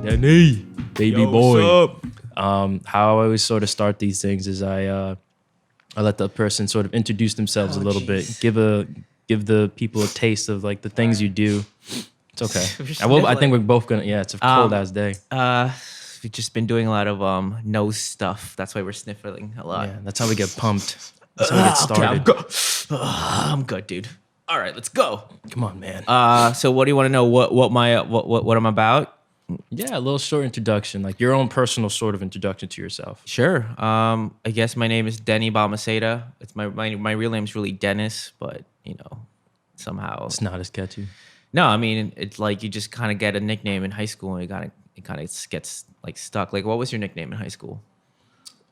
Denny, baby Yo, boy. what's How I always sort of start these things is I let the person sort of introduce themselves a little bit, give the people a taste of like the things you do. It's okay. I think we're both gonna. Yeah, it's a cold ass day. We've just been doing a lot of nose stuff. That's why we're sniffling a lot. Yeah, that's how we get pumped. That's how we get started. Okay, I'm good, dude. All right, let's go. Come on, man. So what do you want to know? What I'm about? Yeah, a little short introduction, like your own personal sort of introduction to yourself. Sure. I guess my name is Denny Balmaceda. It's my real name's really Dennis, but somehow It's not as catchy. no. I mean, it's like you just kind of get a nickname in high school, and it kind of gets like stuck. Like, what was your nickname in high school?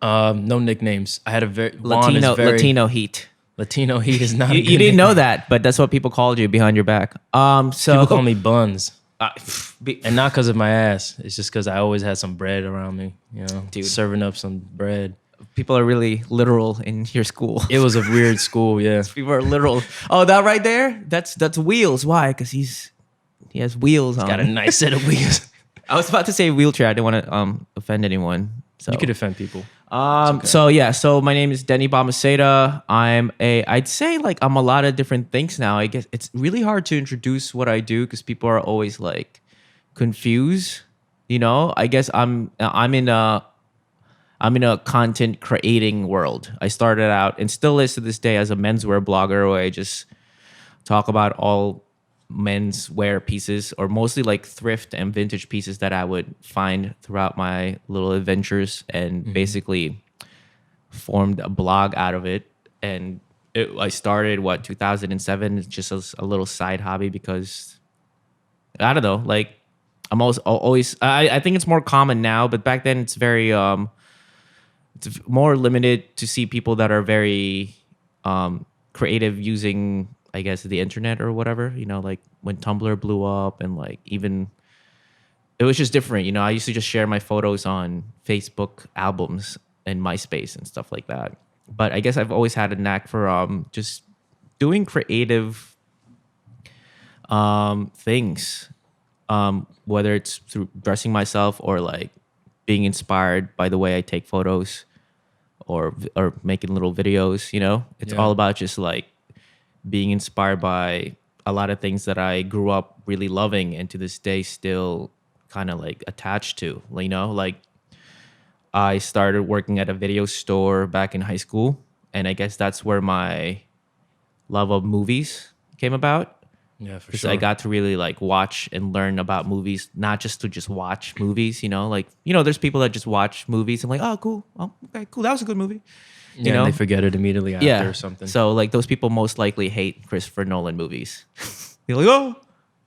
No nicknames. I had a very Latino Heat. Latino Heat is not. You didn't know that, but that's what people called you behind your back. So People call me Buns. Uh, And not because of my ass. It's just because I always had some bread around me, Dude. serving up some bread. people are really literal in your school. It was a weird school, yeah. People are literal. Oh, that right there? That's wheels. Why? Because he has wheels on. Got a nice set of wheels. I was about to say wheelchair. I didn't want to offend anyone. So You could offend people. So my name is Denny Balmaceda. I'd say like I'm a lot of different things now. I guess it's really hard to introduce what I do because people are always like confused. I guess I'm in a content creating world. I started out and still is to this day as a menswear blogger where I just talk about all menswear pieces or mostly like thrift and vintage pieces that I would find throughout my little adventures and basically formed a blog out of it. And I started 2007, just as a little side hobby because I don't know, like I'm always I think it's more common now, but back then it's very it's more limited to see people that are very creative using, I guess, the internet or whatever, like when Tumblr blew up and like even it was just different. I used to just share my photos on Facebook albums and MySpace and stuff like that. But I guess I've always had a knack for just doing creative things, whether it's through dressing myself or like being inspired by the way I take photos or making little videos. It's Yeah. all about just like being inspired by a lot of things that I grew up really loving and to this day still kind of like attached to, like I started working at a video store back in high school. And I guess that's where my love of movies came about. Yeah, for Because sure. I got to really like watch and learn about movies, not just to just watch movies, there's people that just watch movies and like, oh, cool. Oh, okay, cool. That was a good movie. And they forget it immediately after or something. So like those people most likely hate Christopher Nolan movies. You're like,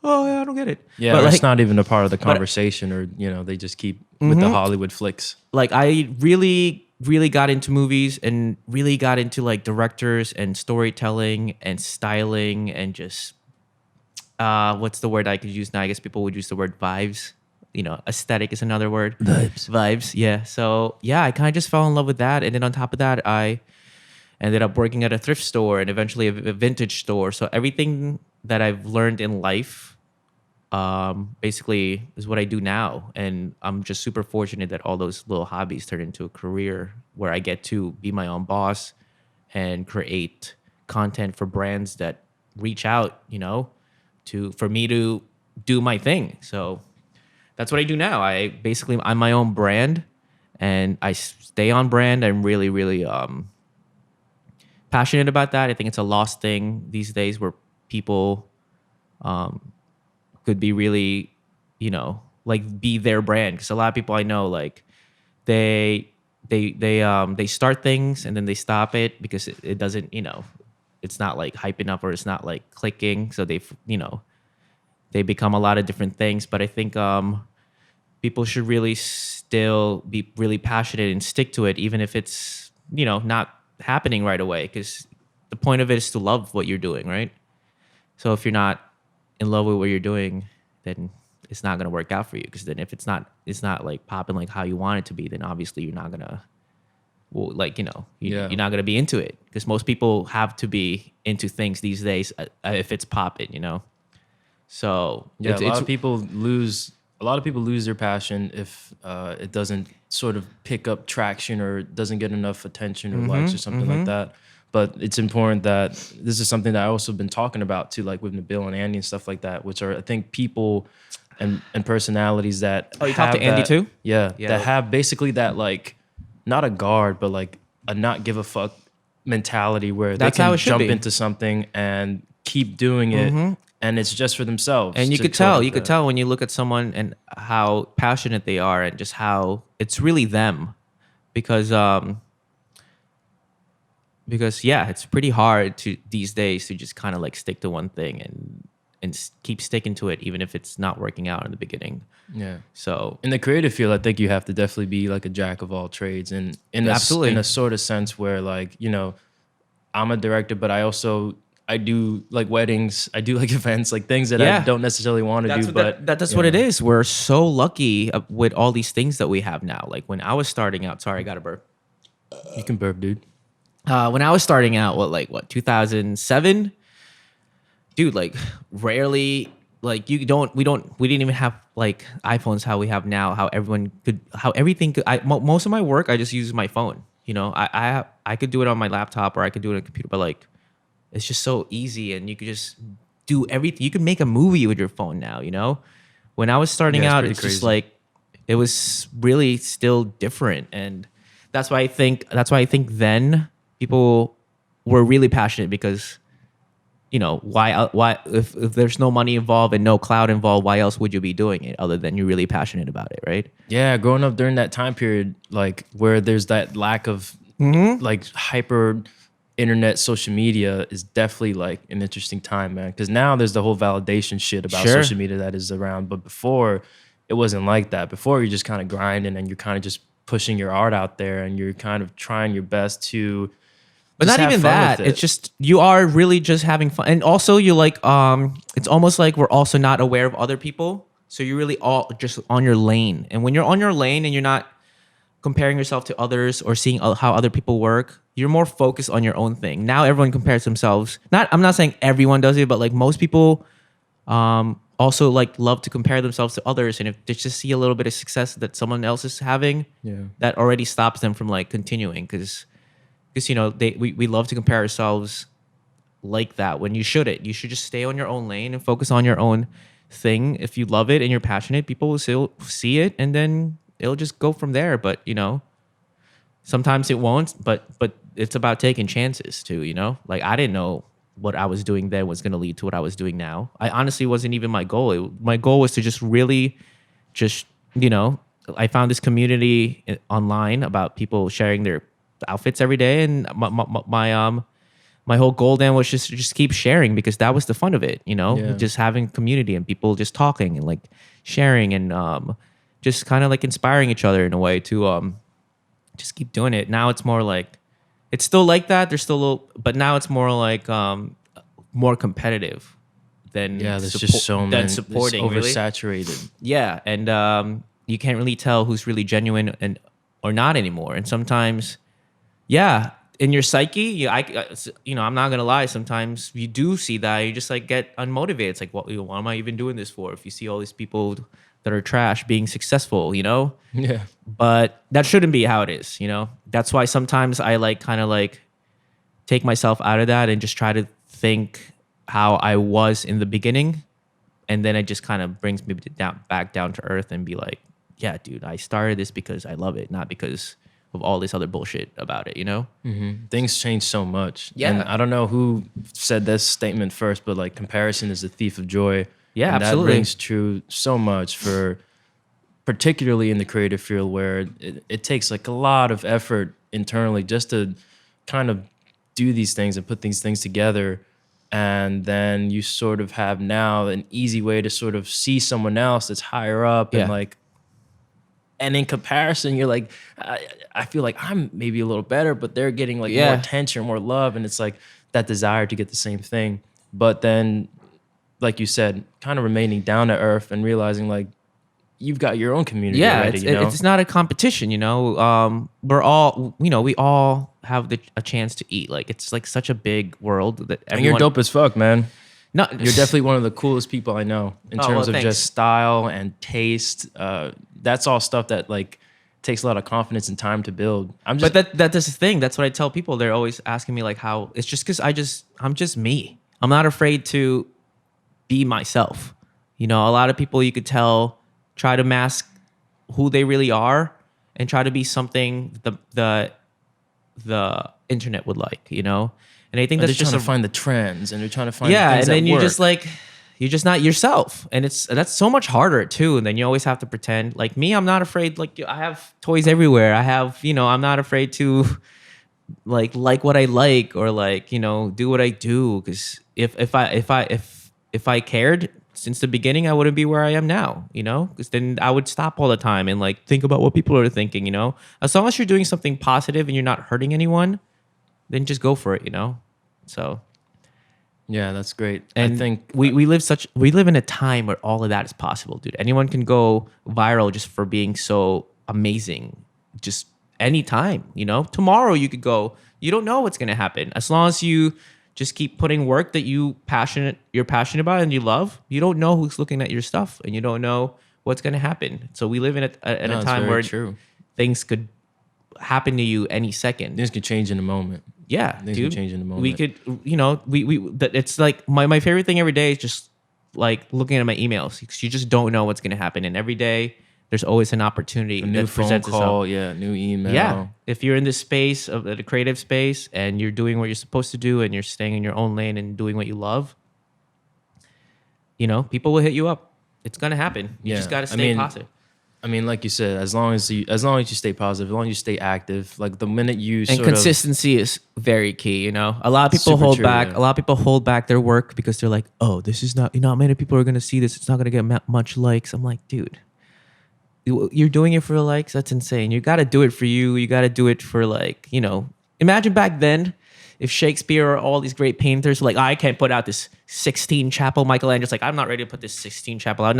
oh yeah, I don't get it. Yeah, but or like, it's not even a part of the conversation or, they just keep with the Hollywood flicks. like I really, really got into movies and really got into like directors and storytelling and styling and just what's the word I could use now? I guess people would use the word vibes. Aesthetic is another word. Vibes. Yeah. So yeah, I kind of just fell in love with that. And then on top of that, I ended up working at a thrift store and eventually a vintage store. So everything that I've learned in life basically is what I do now. And I'm just super fortunate that all those little hobbies turned into a career where I get to be my own boss and create content for brands that reach out, for me to do my thing. So that's what I do now. I'm my own brand and I stay on brand. I'm really, really passionate about that. I think it's a lost thing these days where people could be really, like be their brand. Because a lot of people I know, like they start things and then they stop it because it doesn't, it's not like hype enough or it's not like clicking. So they become a lot of different things. But I think people should really still be really passionate and stick to it, even if it's, not happening right away. Because the point of it is to love what you're doing, right? So if you're not in love with what you're doing, then it's not going to work out for you. Because then if it's not like popping like how you want it to be, then obviously you're not going to, you're not going to be into it. Because most people have to be into things these days if it's popping, So Yeah, a lot of people lose a lot of people lose their passion if it doesn't sort of pick up traction or doesn't get enough attention or likes or something like that. But it's important that this is something that I also been talking about too, like with Nabil and Andy and stuff like that, which are I think people and personalities that Oh, you talked to Andy too? Yeah, Yeah. that have basically that like not a guard, but like a not give a fuck mentality where That's they how can it should jump be. into something and keep doing it, and it's just for themselves. And you to could sort tell, of you could tell when you look at someone and how passionate they are, and just how it's really them, because yeah, it's pretty hard to these days to just kind of like stick to one thing and keep sticking to it, even if it's not working out in the beginning. Yeah. So In the creative field, I think you have to definitely be like a jack of all trades, and Absolutely. in a sort of sense where like I'm a director, but I do like weddings, I do like events, like things that I Yeah. don't necessarily want to do, but that's what it is. We're so lucky with all these things that we have now. Like when I was starting out, sorry, I got a burp. You can burp, dude. When I was starting out, 2007, dude, like rarely, like we didn't even have like iPhones how we have now. How everything could. Most of my work I just use my phone. I could do it on my laptop or I could do it on a computer, but like it's just so easy, and you could just do everything. You could make a movie with your phone now. When I was starting Yeah, it's out, pretty it's just crazy. like it was really still different, and that's why I think then people were really passionate because why if there's no money involved and no cloud involved, why else would you be doing it other than you're really passionate about it, right? Yeah, growing up during that time period, like where there's that lack of like hyper internet social media is definitely like an interesting time, man. Because now there's the whole validation shit about Sure. social media that is around, but before it wasn't like that. Before you're just kind of grinding and you're kind of just pushing your art out there and you're kind of trying your best to. But just not have even fun that. with it. It's just you are really just having fun, and also you like it's almost like we're also not aware of other people, so you're really all just on your lane. And when you're on your lane and you're not comparing yourself to others or seeing how other people work, you're more focused on your own thing. Now everyone compares themselves. I'm not saying everyone does it, but like most people also like love to compare themselves to others, and if they just see a little bit of success that someone else is having, Yeah. that already stops them from like continuing because we love to compare ourselves like that when you shouldn't. You should just stay on your own lane and focus on your own thing. If you love it and you're passionate, people will still see it, and then it'll just go from there. But sometimes it won't. But it's about taking chances too. Like I didn't know what I was doing then was going to lead to what I was doing now. I honestly wasn't even my goal. My goal was to just really, I found this community online about people sharing their outfits every day, and my whole goal then was just to just keep sharing because that was the fun of it, Yeah. just having community and people just talking and like sharing and just kind of like inspiring each other in a way to just keep doing it. Now it's more like it's still like that. There's still a little, but now it's more like more competitive than Yeah, there's just so many. It's supporting. Really. oversaturated. Yeah, and you can't really tell who's really genuine or not anymore. And sometimes, yeah, in your psyche, I'm not gonna lie. Sometimes you do see that you just like get unmotivated. It's like, what am I even doing this for? If you see all these people that are trash being successful, Yeah. But that shouldn't be how it is. That's why sometimes I like kind of like take myself out of that and just try to think how I was in the beginning, and then it just kind of brings me back down to earth and be like, yeah, dude, I started this because I love it, not because of all this other bullshit about it, Things change so much. Yeah. And I don't know who said this statement first, but like comparison is the thief of joy. Yeah, and absolutely. that rings true so much for particularly in the creative field where it takes like a lot of effort internally just to kind of do these things and put these things together. And then you sort of have now an easy way to sort of see someone else that's higher up Yeah. and like, and in comparison, you're like, I feel like I'm maybe a little better, but they're getting like more Yeah. attention, more love. And it's like that desire to get the same thing. But then, like you said, kind of remaining down to earth and realizing like you've got your own community Yeah, already, it's not a competition, we're all, we all have a chance to eat. Like it's like such a big world that and you're everyone, dope as fuck, man. No, You're definitely one of the coolest people I know in Oh, terms well, of thanks. just style and taste. That's all stuff that like takes a lot of confidence and time to build. I'm just But that's the thing. That's what I tell people. They're always asking me like how it's just because I'm just me. I'm not afraid to be myself. You know, a lot of people you could tell try to mask who they really are and try to be something the internet would like, you know? And I think they're that's just trying to find the trends and they're trying to find yeah, things and then that you work. just like you're just not yourself, and that's so much harder too. And then you always have to pretend. Like me, I'm not afraid. Like I have toys everywhere. I have, you know, I'm not afraid to like what I like or like, you know, do what I do. Because if I cared since the beginning, I wouldn't be where I am now. You know, because then I would stop all the time and like think about what people are thinking. You know, as long as you're doing something positive and you're not hurting anyone, then just go for it. You know, so. Yeah, that's great. And I think we live in a time where all of that is possible, dude. Anyone can go viral just for being so amazing. Just anytime, you know. Tomorrow you could go. You don't know what's gonna happen. As long as you just keep putting work that you're passionate about and you love. You don't know who's looking at your stuff, and you don't know what's gonna happen. So we live in a it's time very where true. things could happen to you any second. Things could change in a moment. Yeah, Things dude. can change in a moment. We could, you know, it's like my favorite thing every day is just like looking at my emails because you just don't know what's going to happen. And every day there's always an opportunity A new that phone presents call, itself. new email. Yeah. If you're in this space of the creative space and you're doing what you're supposed to do and you're staying in your own lane and doing what you love, you know, people will hit you up. It's going to happen. You just got to stay positive. I mean, like you said, as long as you stay positive, as long as you stay active, like the minute you And consistency is very key, you know. A lot of people Super hold true, back. yeah. A lot of people hold back their work because they're like, "Oh, this is not, you know, how many people are going to see this? It's not going to get much likes." I'm like, "Dude, you're doing it for the likes? That's insane. You got to do it for you. You got to do it for like, you know, imagine back then if Shakespeare or all these great painters were like, I can't put out this 16 chapel. Michelangelo's like, I'm not ready to put this 16 chapel out.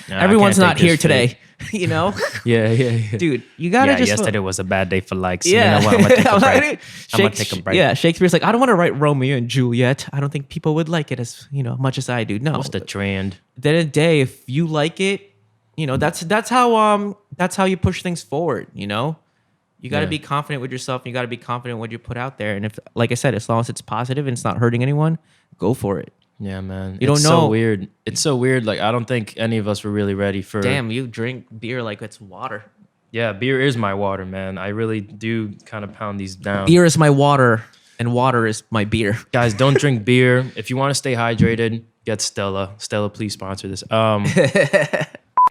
Everyone's can't not take here this today, you know? yeah. Dude, you gotta just yesterday was a bad day for likes. yeah. You know what? I'm gonna take a break. I'm gonna Shakes- take a break. Yeah, Shakespeare's like, I don't want to write Romeo and Juliet. I don't think people would like it as, you know, much as I do. No. What's the trend? At the end of the day, if you like it, you know, that's how you push things forward, you know? You got to Yeah. be confident with yourself. You got to be confident what you put out there. And if, like I said, as long as it's positive and it's not hurting anyone, go for it. Yeah, man. You don't It's know. so weird. It's so weird. Like I don't think any of us were really ready for. Damn, you drink beer like it's water. Yeah, beer is my water, man. I really do kind of pound these down. Beer is my water, and water is my beer. Guys, don't drink beer. If you want to stay hydrated, get Stella. Stella, please sponsor this.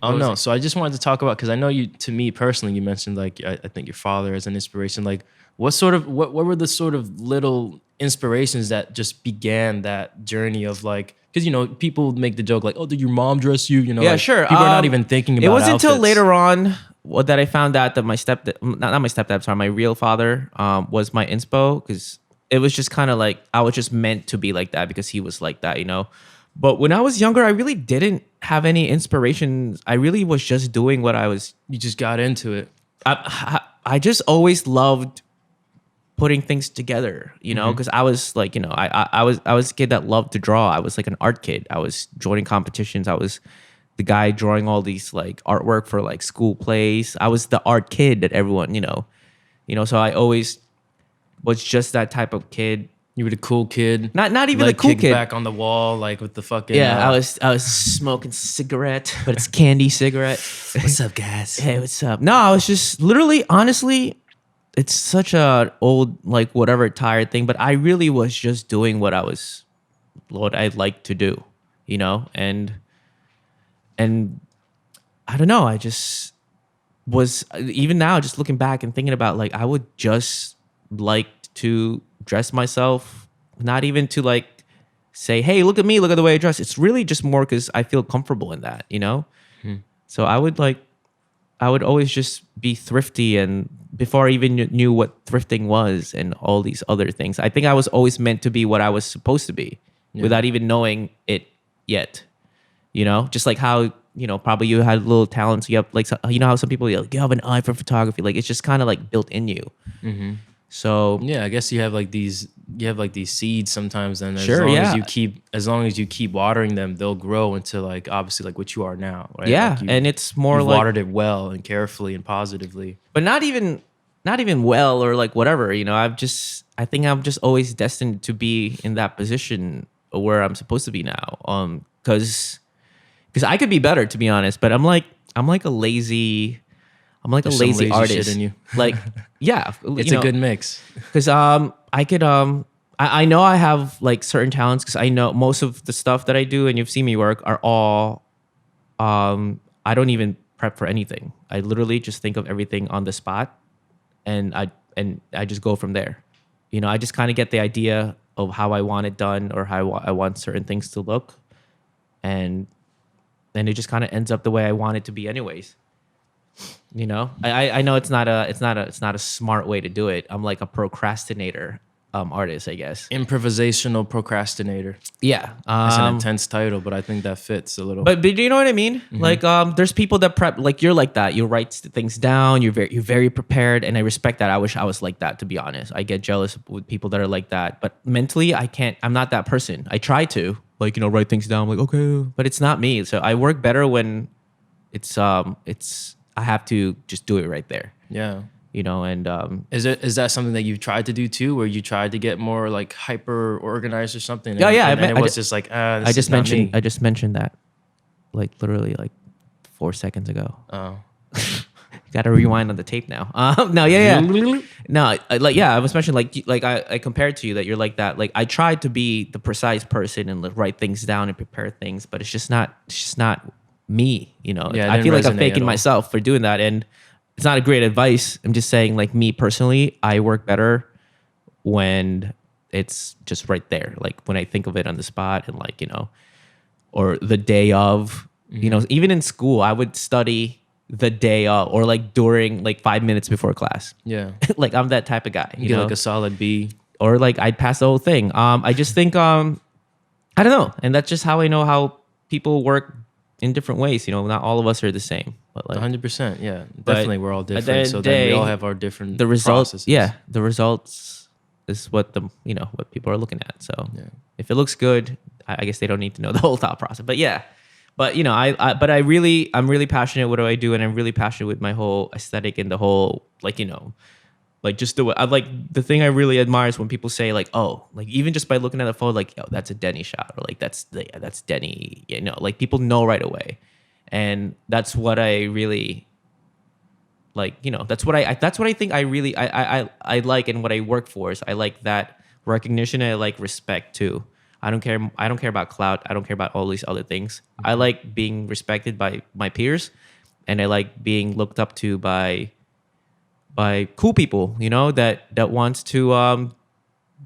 Oh no. So I just wanted to talk about, because I know you, to me personally, you mentioned like I think your father as an inspiration. Like what were the sort of little inspirations that just began that journey of like, because you know people make the joke like, oh, did your mom dress you? You know, Yeah, like, sure. People are not even thinking about. It wasn't until outfits. later on that I found out that my not my stepdad, sorry, my real father was my inspo, because it was just kind of like I was just meant to be like that because he was like that, you know. But when I was younger, I really didn't have any inspirations. I really was just doing what I was. You just got into it. I just always loved putting things together, you know, because I was like, you know, I was a kid that loved to draw. I was like an art kid. I was joining competitions. I was the guy drawing all these like artwork for like school plays. I was the art kid that everyone, you know. So I always was just that type of kid. You were the cool kid. Not even like the cool kicked kid. back on the wall, like with the fucking. Yeah, I was smoking cigarette, but it's candy cigarette. What's up, guys? Hey, what's up? No, I was just literally, honestly, it's such a old, like whatever tired thing, but I really was just doing what I'd like to do, you know? And I don't know, I just was, even now, just looking back and thinking about like, I would just like to dress myself, not even to like say, hey, look at me, look at the way I dress. It's really just more because I feel comfortable in that, you know? So I would always just be thrifty, and before I even knew what thrifting was and all these other things, I think I was always meant to be what I was supposed to be without even knowing it yet. You know, just like how, you know, probably you had little talents. You have like, you know how some people, you have an eye for photography. Like it's just kind of like built in you. So Yeah, I guess you have like these seeds sometimes, and Sure, yeah. as long as you keep watering them, they'll grow into like obviously like what you are now, right? yeah, Like and it's more you've like, watered it well and carefully and positively. but not even well or like whatever. I think I'm just always destined to be in that position where I'm supposed to be now. Because I could be better, to be honest, but I'm like a lazy. I'm like There's a some lazy lazy artist. shit in you. Like, yeah, It's a good mix. because I could I know I have like certain talents because I know most of the stuff that I do and you've seen me work are all I don't even prep for anything. I literally just think of everything on the spot, and I just go from there. I just kind of get the idea of how I want it done or how I want certain things to look, and then it just kind of ends up the way I want it to be, anyways. I know it's not a smart way to do it. I'm like a procrastinator artist, I guess. Improvisational procrastinator. Yeah. That's an intense title, but I think that fits a little. But do you know what I mean? Like there's people that prep, like you're like that. You write things down. You're very prepared, and I respect that. I wish I was like that, to be honest. I get jealous with people that are like that, but mentally I can't. I'm not that person. I try to write things down. I'm like, okay, but it's not me. So I work better when it's I have to just do it right there. Yeah. And Is that something that you've tried to do too, where you tried to get more like hyper organized or something? Yeah, yeah, And I it mean, was just like, this I is just not mentioned me. I just mentioned that like literally like 4 seconds ago. Oh. Got to rewind on the tape now. No, yeah. No, I was mentioning like I compared to you that you're like that. Like I tried to be the precise person and like, write things down and prepare things, but it's just not me. Yeah, I feel like I'm resonate faking at all. myself for doing that, and it's not a great advice. I'm just saying, like me personally, I work better when it's just right there. Like when I think of it on the spot and like or the day of. Even in school, I would study the day of or like during like 5 minutes before class. Yeah. Like I'm that type of guy. You get like a solid B. Or like I'd pass the whole thing. I just think I don't know, and that's just how I know how people work in different ways. Not all of us are the same, but like 100%. Yeah. Definitely, we're all at the different. end So of the then we day, all have our different the results. processes. Yeah, the results is what what people are looking at. So Yeah. if it looks good, I guess they don't need to know the whole thought process. But yeah. But I'm really passionate. What do I do? And I'm really passionate with my whole aesthetic and the whole like just the way I like the thing I really admire is when people say like, oh, like even just by looking at the photo, like, oh, that's a Denny shot, or like that's Denny. Like people know right away, and that's what I really like. That's what I think I really I like, and what I work for is I like that recognition, and I like respect too. I don't care about clout. I don't care about all these other things. I like being respected by my peers, and I like being looked up to by cool people, that wants to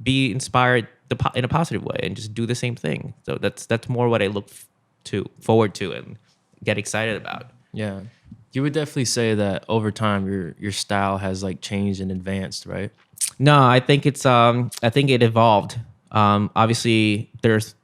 be inspired in a positive way and just do the same thing. So that's more what I look forward to and get excited about. Yeah. You would definitely say that over time your style has like changed and advanced, right? No, I think it evolved. Obviously there's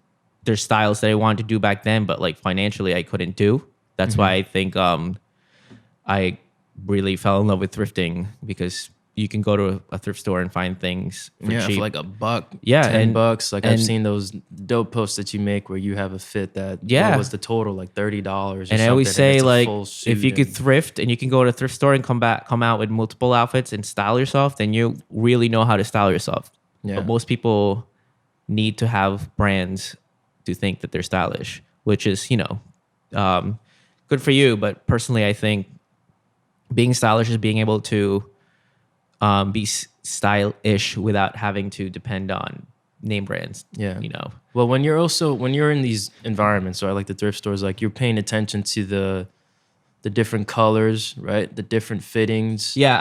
styles that I wanted to do back then, but like financially I couldn't do. That's why I think I really fell in love with thrifting, because you can go to a thrift store and find things for cheap. For like $1, Yeah, $10. Like I've seen those dope posts that you make where you have a fit that what was the total like $30 or and I always something, say it's a like full suit if you could and- thrift and you can go to a thrift store and come out with multiple outfits and style yourself, then you really know how to style yourself. Yeah. But most people need to have brands to think that they're stylish, which is good for you. But personally, I think being stylish is being able to be stylish without having to depend on name brands. Yeah. Well, when you're in these environments, or like the thrift stores, like you're paying attention to the different colors, right? The different fittings. Yeah,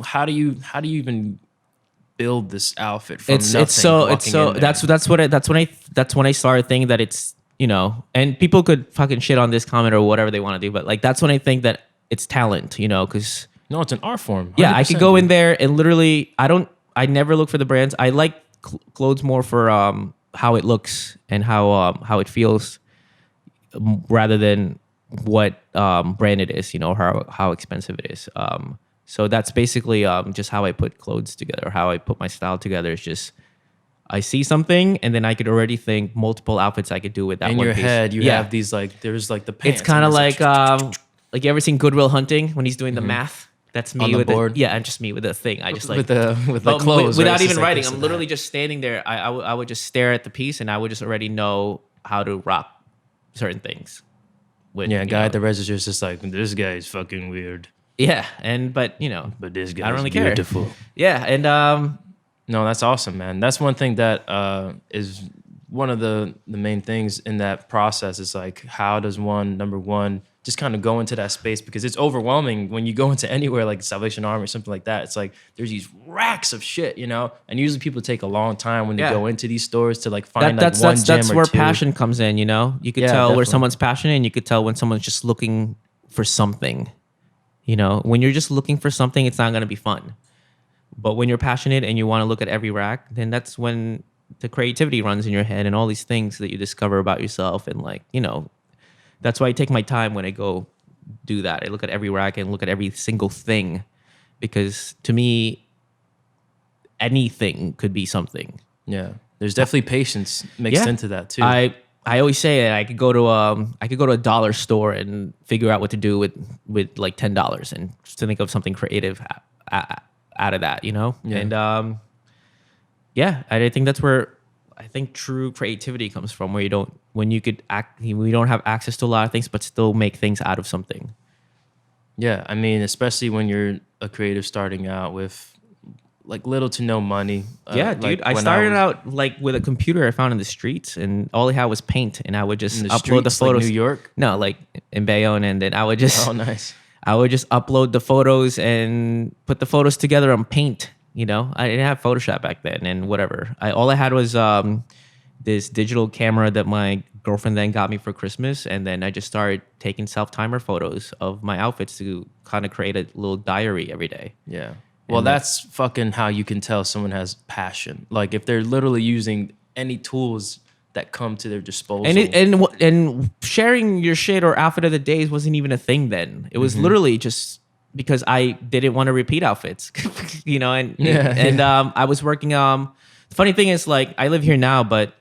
how do you even build this outfit from nothing? That's when I started thinking that it's and people could fucking shit on this comment or whatever they want to do, but like that's when I think that it's talent, because No, it's an art form. yeah, I could 100%, go in dude. there and literally I never look for the brands. I like clothes more for how it looks and how it feels, rather than what brand it is, or how expensive it is. So that's basically just how I put clothes together, how I put my style together. It's just I see something and then I could already think multiple outfits I could do with that In one your piece. head, you have these like there's like the pants. It's kind of and like you ever seen Goodwill Hunting when he's doing the math? That's me On the with board? and just me with the thing. I just like with the but clothes without right? It's even just like writing. this I'm and literally that. just standing there. I would just stare at the piece and I would just already know how to rock certain things. With, Yeah, you guy know. at the register is just like, this guy is fucking weird, Yeah, but but this guy I don't is really care. beautiful. Yeah, and No, that's awesome, man. That's one thing that is one of the main things in that process is like, how does one, number one, just kind of go into that space, because it's overwhelming when you go into anywhere like Salvation Army or something like that. It's like there's these racks of shit, you know, and usually people take a long time when they Yeah. go into these stores to like find that's like one gem that's or where two. passion comes in. You know, you could Yeah, tell where definitely. someone's passionate, and you could tell when someone's just looking for something. You know, when you're just looking for something, it's not going to be fun. But when you're passionate and you want to look at every rack, then that's when the creativity runs in your head and all these things that you discover about yourself. And like, you know, that's why I take my time when I go do that. I look at every rack and look at every single thing, because to me, anything could be something. Yeah, there's definitely patience mixed into that too. I always say that I could go to a dollar store and figure out what to do with like $10 and just to think of something creative out of that, you know? Yeah. And I think that's where I think true creativity comes from, where you don't have access to a lot of things, but still make things out of something. Yeah, I mean, especially when you're a creative starting out with like little to no money. Yeah, like dude. I when started was out like with a computer I found in the streets, and all I had was paint, and I would just in the upload the streets, like photos. New York. No, like in Bayonne, and then I would just Oh, nice. I would just upload the photos and put the photos together on Paint. You know, I didn't have Photoshop back then, and whatever. All I had was this digital camera that my girlfriend then got me for Christmas, and then I just started taking self-timer photos of my outfits to kind of create a little diary every day. Yeah. Well, that's fucking how you can tell someone has passion. Like if they're literally using any tools that come to their disposal. And sharing your shit or outfit of the days wasn't even a thing then. It was literally just because I didn't want to repeat outfits, you know. I was working. The funny thing is, like, I live here now, but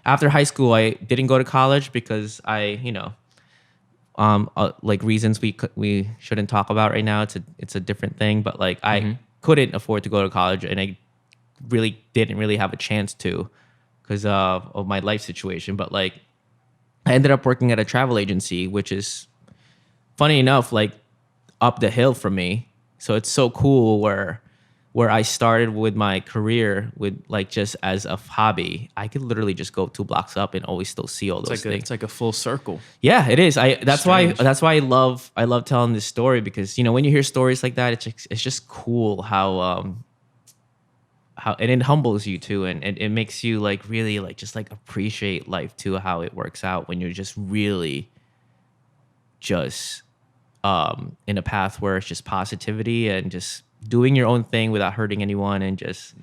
after high school, I didn't go to college because like reasons we shouldn't talk about right now. It's a different thing, but like I couldn't afford to go to college, and I really didn't really have a chance to because of my life situation. But like I ended up working at a travel agency, which is funny enough, like up the hill from me. So it's so cool where I started with my career with like just as a hobby. I could literally just go 2 blocks up and always still see all those things. It's like a full circle. Yeah, it is. That's Strange. why I love telling this story, because you know when you hear stories like that, it's just cool how and it humbles you too, and it makes you like really like just like appreciate life too, how it works out when you're just really just in a path where it's just positivity and just doing your own thing without hurting anyone. And just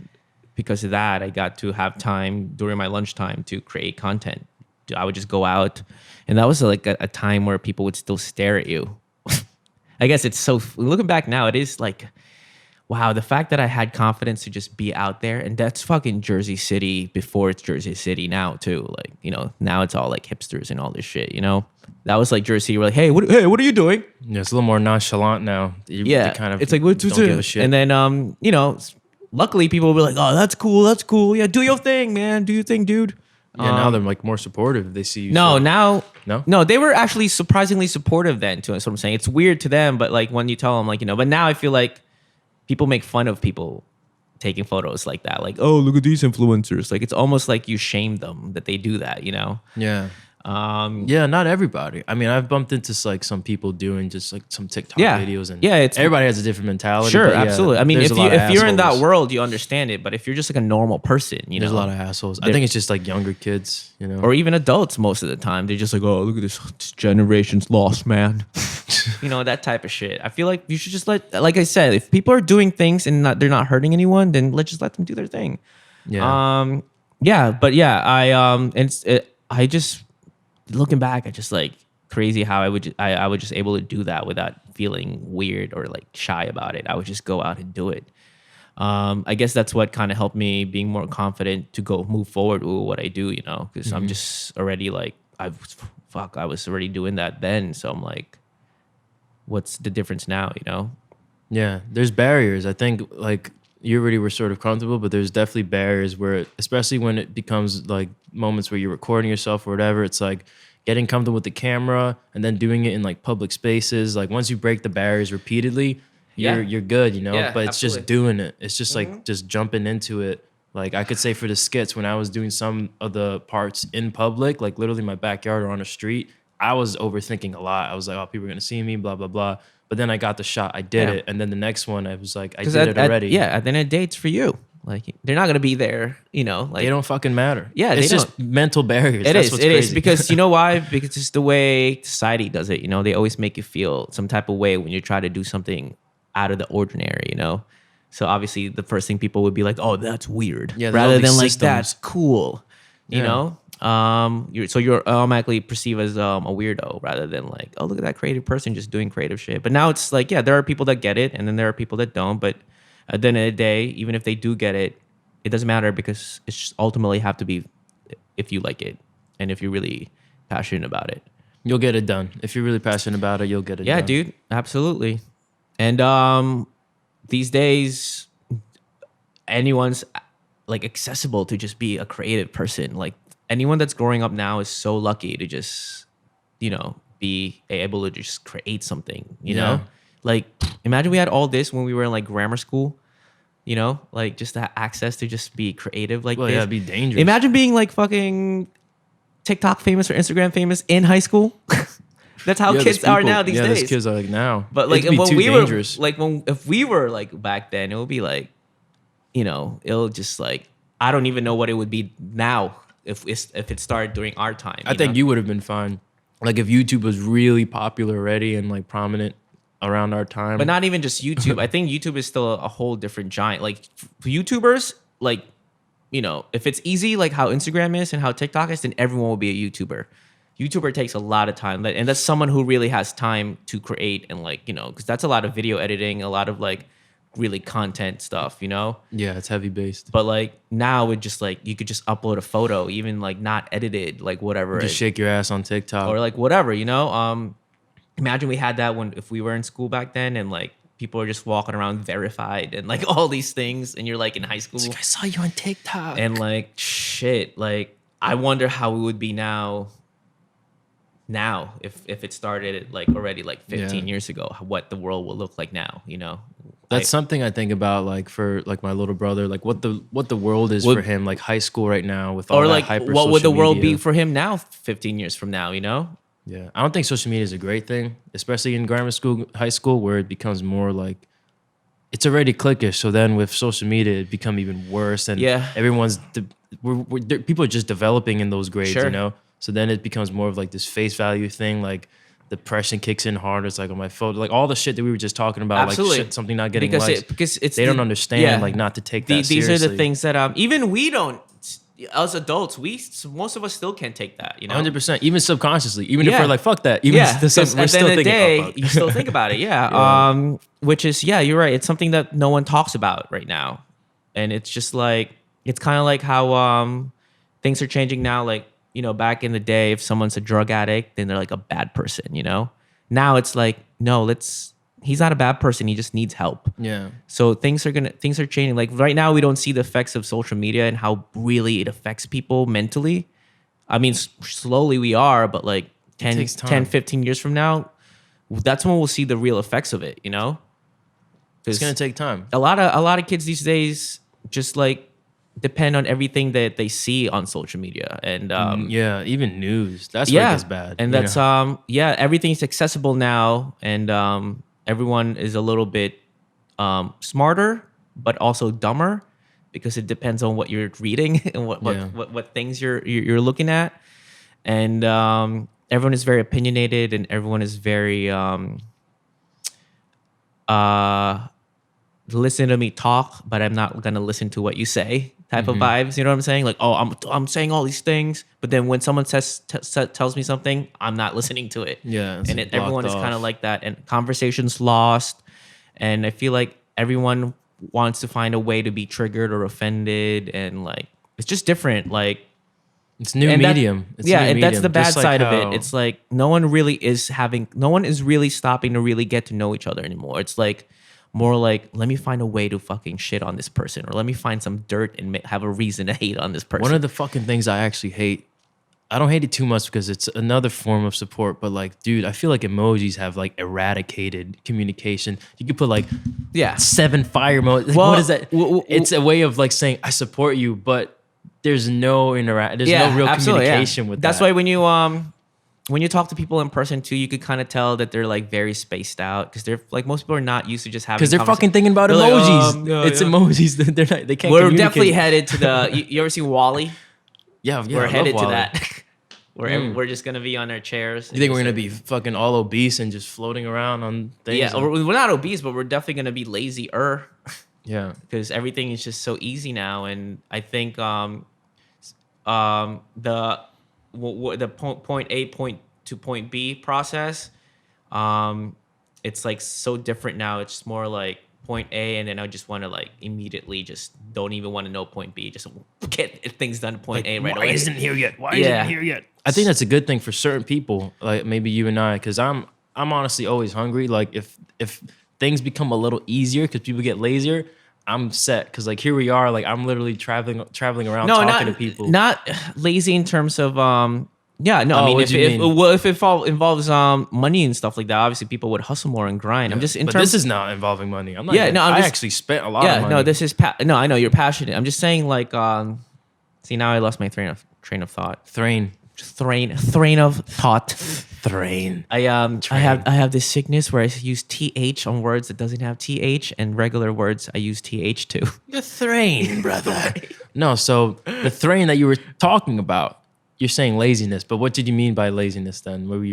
because of that, I got to have time during my lunchtime to create content. I would just go out, and that was like a time where people would still stare at you. I guess it's so, looking back now, it is like, wow, the fact that I had confidence to just be out there. And that's fucking Jersey City before it's Jersey City now too. Like, you know, now it's all like hipsters and all this shit, you know? That was like Jersey City. We're like, hey, what are you doing? Yeah, it's a little more nonchalant now. You kind of it's like, what's don't give a shit. And then, you know, luckily people will be like, oh, that's cool. Yeah, do your thing, man. Do your thing, dude. Yeah, now they're like more supportive if they see you. No, they were actually surprisingly supportive then too. That's what I'm saying. It's weird to them, but like when you tell them, like, you know, but now I feel like people make fun of people taking photos like that. Like, oh, look at these influencers. Like, it's almost like you shame them that they do that, you know? Yeah. Yeah, not everybody. I mean, I've bumped into like some people doing just like some TikTok videos, and everybody has a different mentality. Sure, but yeah, absolutely. I mean, there's if a lot of you're in that assholes. world, you understand it. But if you're just like a normal person, you There's know, a lot of assholes. I think it's just like younger kids, you know, or even adults most of the time. They're just like, oh, look at this generation's lost, man. You know, that type of shit. I feel like you should just like I said, if people are doing things and they're not hurting anyone, then let's just let them do their thing. Yeah. I just looking back, I just like crazy how I would just able to do that without feeling weird or like shy about it. I would just go out and do it. I guess that's what kind of helped me being more confident to go move forward with what I do, you know, because I'm just already like, I was already doing that then. So I'm like, what's the difference now, you know? Yeah, there's barriers. I think like you already were sort of comfortable, but there's definitely barriers where, especially when it becomes like moments where you're recording yourself or whatever, it's like getting comfortable with the camera and then doing it in like public spaces. Like once you break the barriers repeatedly, you're good, you know. Yeah, but it's absolutely. just doing it. It's just like just jumping into it. Like I could say for the skits, when I was doing some of the parts in public, like literally my backyard or on the street, I was overthinking a lot. I was like, oh, people are gonna see me, blah blah blah. But then I got the shot, I did Yeah. it, and then the next one, I was like, I 'Cause did it already. at the end of the day, it's for you. Like they're not gonna be there, you know. Like They don't fucking matter. Yeah, it's they just mental barriers. It That's is. what's It is crazy. because you know why? Because it's the way society does it. You know, they always make you feel some type of way when you try to do something out of the ordinary. You know, so obviously the first thing people would be like, "Oh, that's weird," Yeah, there's all rather these than like systems. that's cool. You Yeah. know, you're automatically perceived as a weirdo rather than like, oh, look at that creative person just doing creative shit. But now it's like, yeah, there are people that get it, and then there are people that don't. But at the end of the day, even if they do get it, it doesn't matter because it's just ultimately have to be if you like it and if you're really passionate about it. You'll get it done. If you're really passionate about it, you'll get it Yeah, done. dude, absolutely. And these days, anyone's like accessible to just be a creative person. Like anyone that's growing up now is so lucky to just, you know, be able to just create something, you Yeah. know? Like imagine we had all this when we were in like grammar school, you know, like just to have access to just be creative like Well, this. yeah, it'd be dangerous. Imagine being like fucking TikTok famous or Instagram famous in high school. That's how Yeah, kids those are people- now these yeah, days. those kids are like now. But like It'd be when too we dangerous. were like if we were like back then, it would be like, you know, it'll just like I don't even know what it would be now if it started during our time. I think know? you would have been fine. Like if YouTube was really popular already and like prominent around our time. But not even just YouTube. I think YouTube is still a whole different giant. Like for YouTubers, like, you know, if it's easy, like how Instagram is and how TikTok is, then everyone will be a YouTuber. YouTuber takes a lot of time. And that's someone who really has time to create and like, you know, because that's a lot of video editing, a lot of like really content stuff, you know? Yeah, it's heavy based. But like now it just like you could just upload a photo, even like not edited, like whatever. Just shake your ass on TikTok. Or like whatever, you know? Imagine we had that if we were in school back then and like people are just walking around verified and like all these things and you're like in high school. It's like, I saw you on TikTok. And like shit, like I wonder how it would be now if it started like already like 15 years ago, what the world will look like now, you know? That's something I think about, like for like my little brother, like what the world is for him, like high school right now with all or that like hyper what would the social world media. be for him now 15 years from now, you know? Yeah, I don't think social media is a great thing, especially in grammar school, high school, where it becomes more like it's already cliquish. So then with social media, it become even worse, and Yeah. everyone's people are just developing in those grades, Sure. you know. So then it becomes more of like this face value thing, like depression kicks in harder. It's like on my phone, like all the shit that we were just talking about, Absolutely. like shit, something not getting because likes. because it's They don't understand, yeah. like not to take The- that these seriously. are the things that even we don't as adults most of us still can't take that, you know. 100%, even subconsciously, even if Yeah. we're like fuck that, even Yeah, we're because still at the end of the thinking, day, oh, fuck. you still think about it. Yeah. Yeah. Which is, yeah, you're right. It's something that no one talks about right now, and it's just like it's kind of like how things are changing now. Like, you know, back in the day, if someone's a drug addict, then they're like a bad person. You know, now it's like no, he's not a bad person. He just needs help. Yeah. So things are changing. Like right now, we don't see the effects of social media and how really it affects people mentally. I mean, slowly we are, but like 10, takes time. 10, 15 years from now, that's when we'll see the real effects of it, you know? It's 'Cause gonna take time. a lot of kids these days just like depend on everything that they see on social media. And Yeah, even news. That's yeah, where it gets bad. and you that's know? yeah, everything's accessible now, and everyone is a little bit smarter, but also dumber because it depends on what you're reading and what things you're looking at, and everyone is very opinionated and everyone is very listen to me talk, but I'm not gonna listen to what you say type of vibes. You know what I'm saying? Like, oh, I'm saying all these things, but then when someone tells me something, I'm not listening to it. Yeah, it's and blocked everyone is kind of off. like that, and conversations lost. And I feel like everyone wants to find a way to be triggered or offended, and like it's just different. Like It's new and medium. That, It's yeah, new and that's medium. the bad Just like side of it. how- It's like no one is really stopping to really get to know each other anymore. It's like more like, let me find a way to fucking shit on this person, or let me find some dirt and have a reason to hate on this person. one of the fucking things I actually hate. I don't hate it too much because it's another form of support, but like, dude, I feel like emojis have like eradicated communication. You could put like 7 fire emojis. Like, Well, what is that? It's a way of like saying I support you, but there's no there's no real communication with That's that. why when you talk to people in person too, you could kind of tell that they're like very spaced out, because they're like, most people are not used to just having, because they're fucking thinking about They're like, emojis. It's emojis. They're not. They can't. We're communicate. definitely headed to the. You ever see Wall-E? Yeah, We're I love headed to Wall-E. that. We're just gonna be on our chairs. You think we're gonna be fucking all obese and just floating around on things? Yeah, we're not obese, but we're definitely gonna be lazier. Yeah. Because everything is just so easy now, and I think the point A to point B process, it's like so different now. It's more like point A, and then I just want to like immediately just don't even want to know point B. Just get things done to point A right Why away. isn't it here yet? Why isn't it here yet? I think that's a good thing for certain people, like maybe you and I, because I'm honestly always hungry. Like if things become a little easier because people get lazier, I'm set. Because like here we are, like I'm literally traveling around talking to people. Not lazy in terms of yeah, no, Oh, I mean, what do you mean? if it involves money and stuff like that, obviously people would hustle more and grind. I'm just in But terms. this is not involving money. I'm not. Yeah, no, I'm I just- actually spent a lot Yeah, of money. no, this is no, I know you're passionate. I'm just saying, like, see, now I lost my train of thought. Thrain. Train of thought. Thrain. I have this sickness where I use th on words that doesn't have th, and regular words I use th too. You're Thrain, brother. No, so the Thrain that you were talking about, you're saying laziness, but what did you mean by laziness then? What were you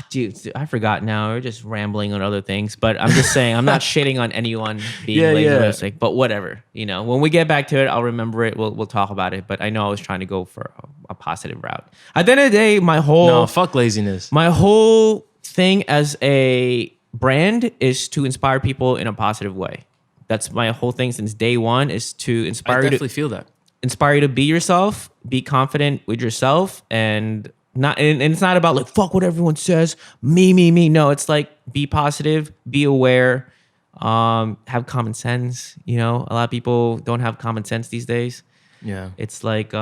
Dude, I forgot now. We're just rambling on other things, but I'm just saying I'm not shitting on anyone being Yeah, lazy, but whatever. You know, when we get back to it, I'll remember it. We'll talk about it. But I know I was trying to go for a positive route. At the end of the day, No, fuck laziness. my whole thing as a brand is to inspire people in a positive way. That's my whole thing since day one, is to I inspire you definitely to feel that. inspire you to be yourself, be confident with yourself, and it's not about like fuck what everyone says, me. No, it's like be positive, be aware, have common sense. You know, a lot of people don't have common sense these days. Yeah. It's like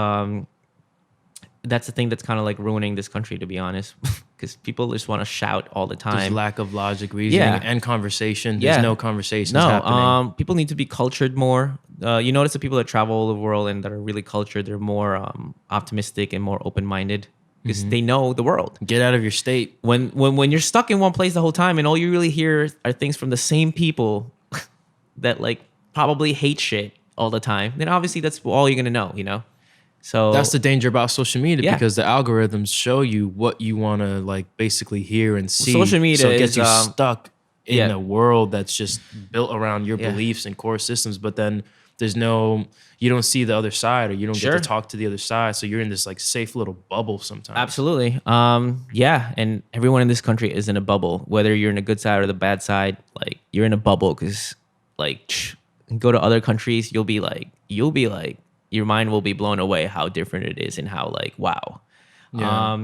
that's the thing that's kind of like ruining this country, to be honest, because people just want to shout all the There's time. lack of logic, reasoning, Yeah. and conversation. There's Yeah. no conversations No, happening. people need to be cultured more. You notice the people that travel all over the world and that are really cultured, they're more optimistic and more open-minded because they know the world. Get out of your state. When you're stuck in one place the whole time and all you really hear are things from the same people that like probably hate shit all the time, then obviously that's all you're gonna know, you know. So That's the danger about social media, Yeah. because the algorithms show you what you want to like basically hear and see. Social media so it gets is, you stuck in yeah. a world that's just built around your Yeah. beliefs and core systems. But then you don't see the other side, or you don't Sure. get to talk to the other side. So you're in this like safe little bubble sometimes. Absolutely. Yeah, and everyone in this country is in a bubble. Whether you're in a good side or the bad side, like you're in a bubble because like go to other countries, you'll be like your mind will be blown away how different it is and how like wow. Yeah.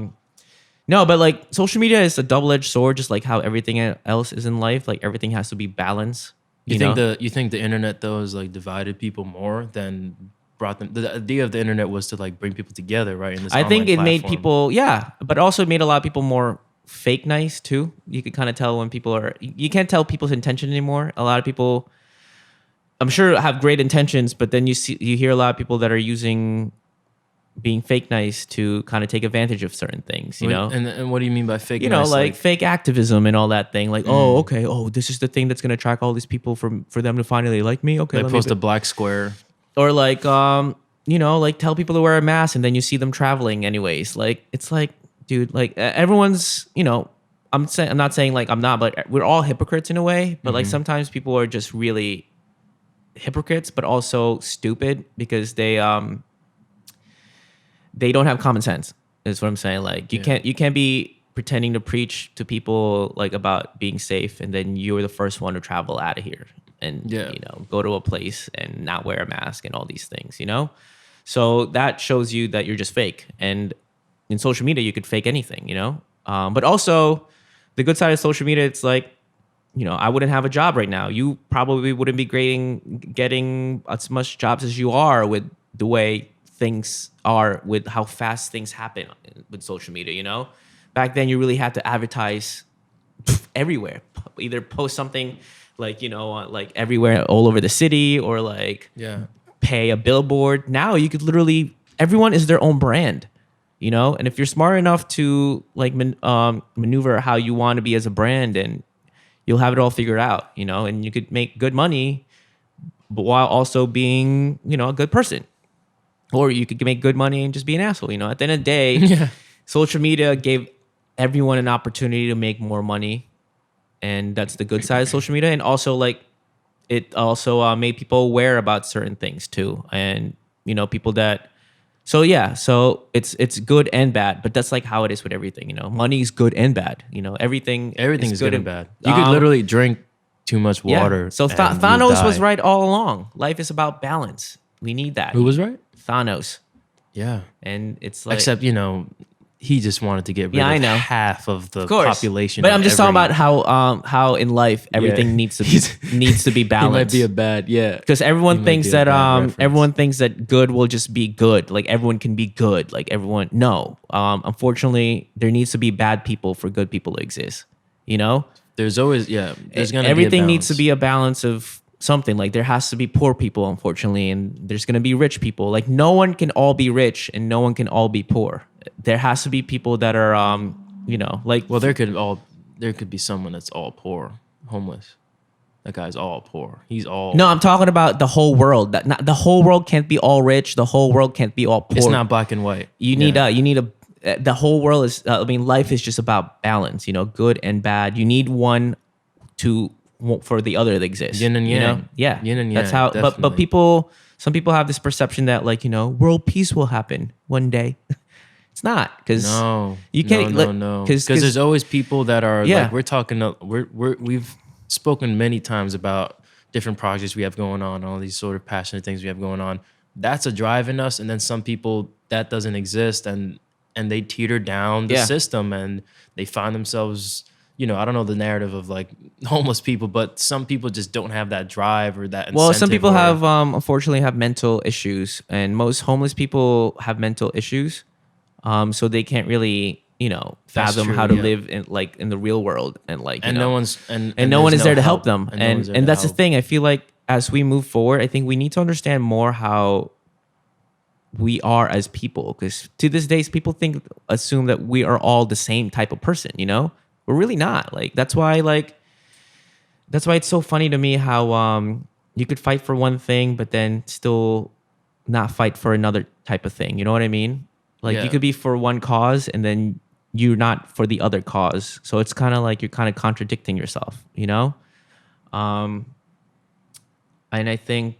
No, but like social media is a double-edged sword, just like how everything else is in life. Like everything has to be balanced. You know? think the internet though has like divided people more than brought them? The idea of the internet was to like bring people together, right? In this I think it online made platform. people, yeah, but also it made a lot of people more fake nice too. You could kind of tell when people are, you can't tell people's intention anymore. A lot of people, I'm sure, have great intentions, but then you hear a lot of people that are using being fake nice to kind of take advantage of certain things, you know? And what do you mean by fake? You know, nice? like fake activism and all that thing. Like, oh, okay, oh, this is the thing that's gonna attract all these people for them to finally like me. Okay, they let me post a black square. or like you know, like tell people to wear a mask and then you see them traveling anyways. Like it's like, dude, like everyone's, you know, I'm not saying like I'm not, but we're all hypocrites in a way. But like sometimes people are just really hypocrites, but also stupid because they don't have common sense. Is what I'm saying. Like you can't be pretending to preach to people like about being safe, and then you're the first one to travel out of here and go to a place and not wear a mask and all these things. So that shows you that you're just fake. And in social media, you could fake anything. But also the good side of social media, it's like, I wouldn't have a job right now. You probably wouldn't be getting as much jobs as you are with the way things are, with how fast things happen with social media. Back then, you really had to advertise everywhere, either post something like, like everywhere, all over the city, or like pay a billboard. Now you could literally, everyone is their own brand. And if you're smart enough to like maneuver how you want to be as a brand, and you'll have it all figured out, and you could make good money, but while also being, a good person. Or you could make good money and just be an asshole. At the end of the day, social media gave everyone an opportunity to make more money. And that's the good side of social media. And also like, it also made people aware about certain things too. And, people that, so it's good and bad, but that's like how it is with everything. Money is good and bad. Everything is good and bad. You could literally drink too much water. Yeah. So Thanos was right all along. Life is about balance. We need that. Who was right? Thanos. Yeah. And it's like, except, he just wanted to get rid of half of the population. But I'm just talking about how in life everything needs to be balanced. He might be a bad, because everyone thinks that good will just be good. Like everyone can be good. Like everyone, no. Unfortunately, there needs to be bad people for good people to exist. There's always there's gonna everything be needs to be a balance of something. Like there has to be poor people, unfortunately, and there's gonna be rich people. Like no one can all be rich and no one can all be poor. There has to be people that are like, well, there could be someone that's all poor, homeless. That guy's all poor. He's all No, I'm talking about the whole world. The whole world can't be all rich. The whole world can't be all poor. It's not black and white. You need the whole world is life is just about balance, good and bad. You need one for the other to exist. Yin and yang. Yeah. Yin and yang. That's how Definitely. some people have this perception that like, world peace will happen one day. It's not, because you can't. No. Because there's always people that are like, we're talking. We've spoken many times about different projects we have going on, all these sort of passionate things we have going on. That's a drive in us, and then some people that doesn't exist, and they teeter down the system, and they find themselves. I don't know the narrative of like homeless people, but some people just don't have that drive or that incentive. Well, some people have unfortunately have mental issues, and most homeless people have mental issues. So they can't really, fathom how to live in the real world, and like, no one's no one is there to help them. And that's the help. thing. I feel like as we move forward, I think we need to understand more how we are as people, because to this day, people assume that we are all the same type of person. We're really not. Like that's why it's so funny to me how you could fight for one thing, but then still not fight for another type of thing. You know what I mean? Like you could be for one cause and then you're not for the other cause. So it's kind of like you're kind of contradicting yourself, And I think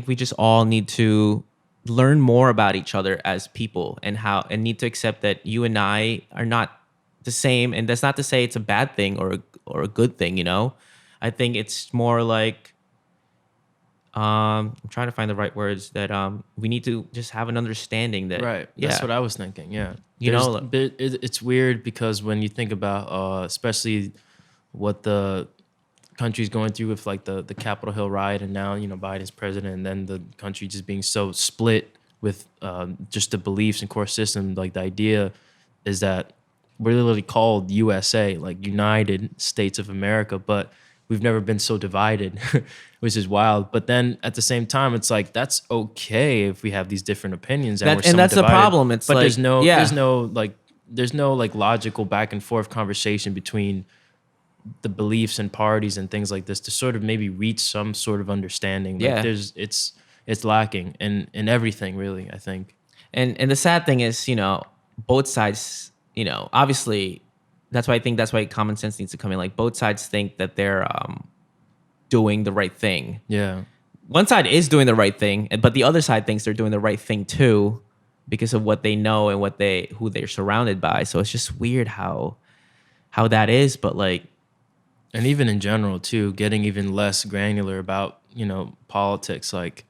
we just all need to learn more about each other as people, and need to accept that you and I are not the same. And that's not to say it's a bad thing or a good thing, I think it's more like, I'm trying to find the right words, that we need to just have an understanding that That's what I was thinking. Yeah, it's weird because when you think about especially what the country's going through with like the Capitol Hill riot, and now Biden's president, and then the country just being so split with just the beliefs and core system. Like the idea is that we're literally called USA, like United States of America, but we've never been so divided, which is wild. But then at the same time, it's like, that's okay if we have these different opinions and that's divided. The problem. It's but like, there's no logical back and forth conversation between the beliefs and parties and things like this to sort of maybe reach some sort of understanding. Like it's lacking in everything, really, I think. And the sad thing is, both sides, obviously, that's why common sense needs to come in. Like both sides think that they're doing the right thing. Yeah. one side is doing the right thing, but the other side thinks they're doing the right thing too, because of what they know and who they're surrounded by. So it's just weird how that is. But like, And even in general too, getting even less granular about, politics. Like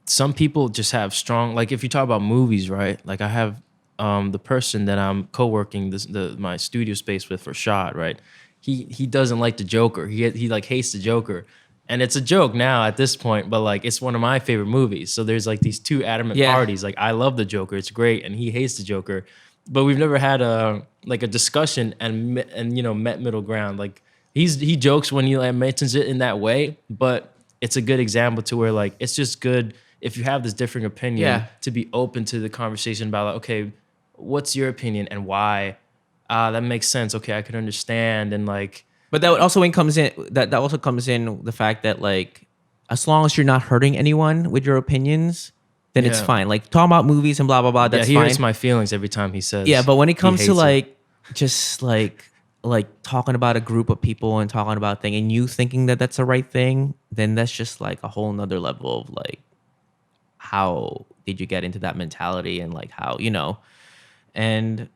some people just have strong, like if you talk about movies, right? Like I have the person that I'm co-working my studio space with for Shot, right? He doesn't like the Joker. He like hates the Joker. And it's a joke now at this point, but like it's one of my favorite movies. So there's like these two adamant Yeah. parties. Like I love the Joker, it's great, and he hates the Joker. But we've never had a discussion and met middle ground. Like he jokes when he like mentions it in that way, but it's a good example to where like it's just good if you have this different opinion Yeah. to be open to the conversation about like, okay, what's your opinion and why? That makes sense. Okay, I could understand. And like, but that also comes in that also comes in the fact that like, as long as you're not hurting anyone with your opinions, then it's Yeah. fine. Like talking about movies and blah blah blah. That's he fine. hurts my feelings every time he says. Yeah, but when it comes he to hates it. like just like talking about a group of people and talking about a thing and you thinking that that's the right thing, then that's just like a whole nother level of like, how did you get into that mentality and like how, and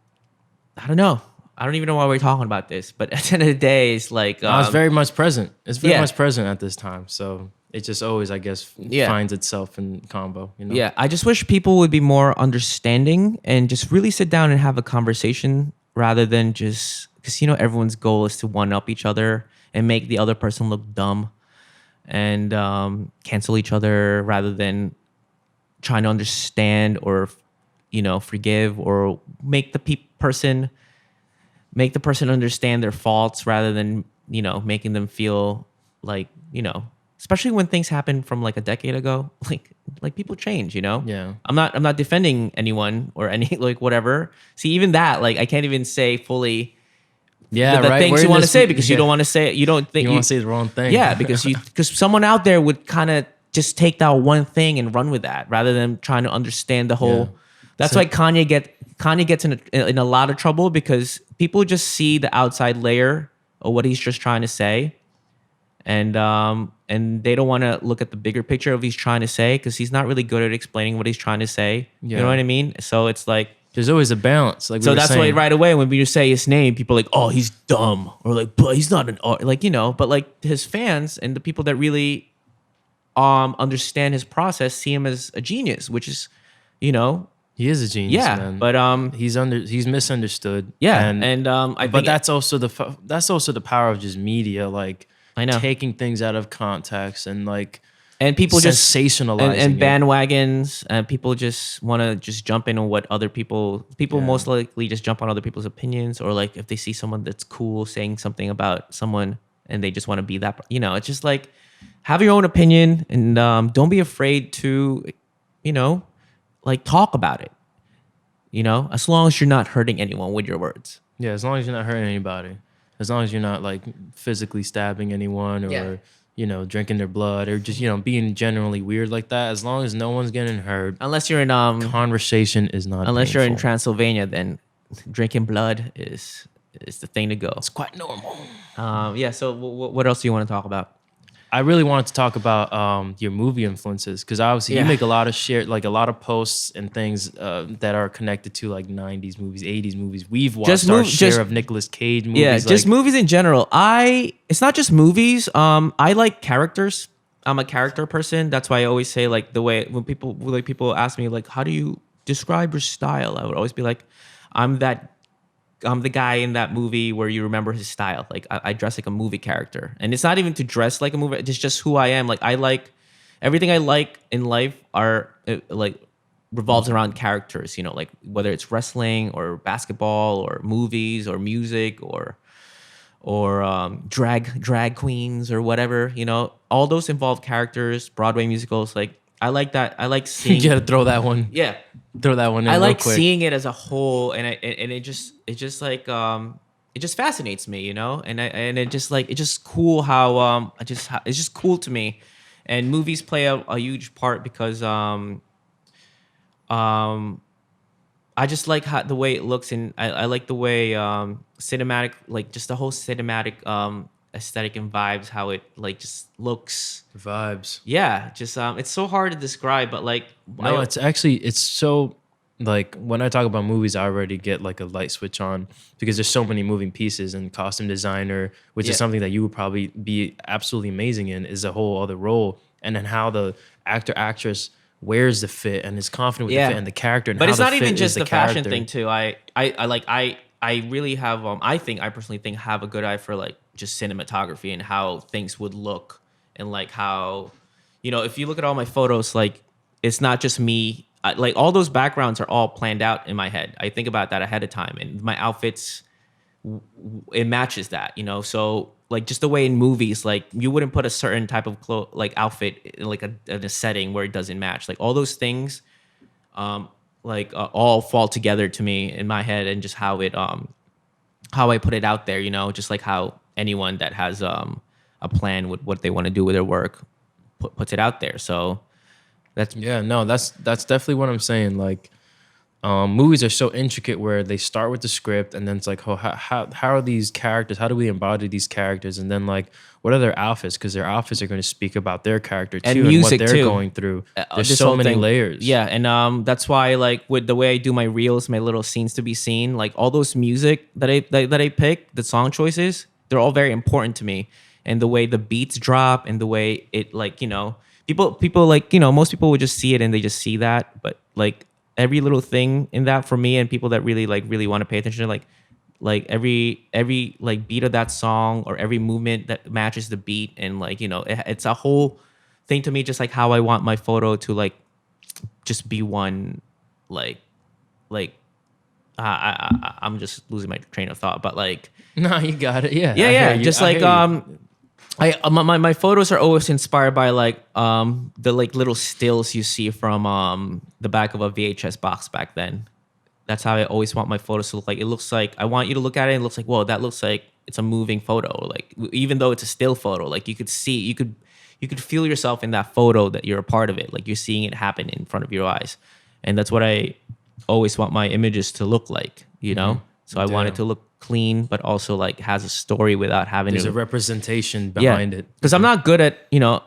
I don't know. I don't even know why we're talking about this, but at the end of the day, it's like It's very much present. It's very yeah. much present at this time. So it just always, I guess, Yeah. finds itself in combo. Yeah, I just wish people would be more understanding and just really sit down and have a conversation rather than just because everyone's goal is to one up each other and make the other person look dumb and cancel each other rather than trying to understand or forgive or make the person understand their faults rather than making them feel like especially when things happen from like a decade ago, like people change, Yeah. I'm not defending anyone or any like whatever. See, even that, like I can't even say fully Yeah, the right. things We're you in want to this- say because you yeah. don't want to say it. You don't think You want to say the wrong thing. yeah, because someone out there would kind of just take that one thing and run with that rather than trying to understand the whole. Yeah. That's So- why Kanye gets in a lot of trouble because people just see the outside layer of what he's just trying to say, and they don't want to look at the bigger picture of what he's trying to say because he's not really good at explaining what he's trying to say. You know Yeah. what I mean? So it's like. There's always a balance. Like we So were that's saying. why right away when we say his name, people are like, oh, he's dumb, or like, but he's not an art, like but like his fans and the people that really understand his process see him as a genius, which is, He is a genius, yeah, man. but he's misunderstood. yeah, and I but think that's also the power of just media, like I know. taking things out of context and like and people just sensationalizing and it. bandwagons, and people just want to just jump in on what other people Yeah. most likely just jump on other people's opinions, or like if they see someone that's cool saying something about someone and they just want to be that, it's just like have your own opinion and don't be afraid to, like talk about it, as long as you're not hurting anyone with your words. Yeah, as long as you're not hurting anybody, as long as you're not like physically stabbing anyone or drinking their blood or just being generally weird like that. As long as no one's getting hurt, Unless you're in conversation is not. unless you're in painful. Transylvania, then drinking blood is the thing to go. It's quite normal. Yeah. So what else do you want to talk about? I really wanted to talk about your movie influences because obviously Yeah. you make a lot of like a lot of posts and things that are connected to like 90s movies, 80s movies. We've watched our share of Nicolas Cage movies. Yeah, just movies in general. It's not just movies. I like characters. I'm a character person. That's why I always say like the way when people ask me like how do you describe your style, I would always be like I'm the guy in that movie where you remember his style. Like I dress like a movie character, and it's not even to dress like a movie. It's just who I am. Like I like everything I like in life like revolves around characters. Like whether it's wrestling or basketball or movies or music or drag queens or whatever. All those involve characters. Broadway musicals. Like I like that. I like seeing. You gotta throw that one. Yeah. Throw that one in. I real like quick. seeing it as a whole, and it just like it just fascinates me, and it just cool how it's just cool to me, and movies play a huge part because I just like how the way it looks, and I like the way cinematic, like just the whole cinematic aesthetic and vibes, how it like just looks. Vibes. Yeah, just it's so hard to describe, but like No, it's so like when I talk about movies, I already get like a light switch on because there's so many moving pieces, and costume designer, which is something that you would probably be absolutely amazing in, is a whole other role. And then how the actress wears the fit and is confident with the fit and the character, and but how it's the not even fit just is the fashion character. thing too. I really have I personally think have a good eye for like just cinematography and how things would look, and like how, you know, if you look at all my photos, like it's not just me. Like all those backgrounds are all planned out in my head. I think about that ahead of time, and my outfits, it matches that, you know. So like just the way in movies, like you wouldn't put a certain type of like outfit in like in a setting where it doesn't match. Like all those things, all fall together to me in my head, and just how it how I put it out there, you know, just like how anyone that has a plan with what they want to do with their work puts it out there. So that's that's definitely what I'm saying. Like, movies are so intricate where they start with the script, and then it's like, oh, how are these characters? How do we embody these characters? And then like, what are their outfits? Because their outfits are going to speak about their character too, and music what they're too. going through. There's This so whole many thing. layers. Yeah, and that's why like with the way I do my reels, my little scenes to be seen, like all those music that I pick, the song choices, they're all very important to me. And the way the beats drop, and the way it, like, you know, people like, you know, most people would just see it and they just see that, but like every little thing in that for me, and people that really want to pay attention to like every like beat of that song, or every movement that matches the beat, and like, you know, it's a whole thing to me, just like how I want my photo to like just be one, like I'm just losing my train of thought, but like No, you got it. Yeah. yeah, I hear you. just I like hear you. my photos are always inspired by like the like little stills you see from the back of a VHS box back then. That's how I always want my photos to look like. It looks like, I want you to look at it and it looks like, whoa, that looks like it's a moving photo. Like even though it's a still photo, like you could see, you could feel yourself in that photo, that you're a part of it. Like you're seeing it happen in front of your eyes. And that's what I always want my images to look like, you know? So I want it to look clean, but also like has a story without having There's to, a representation behind it. because I'm not good at, you know,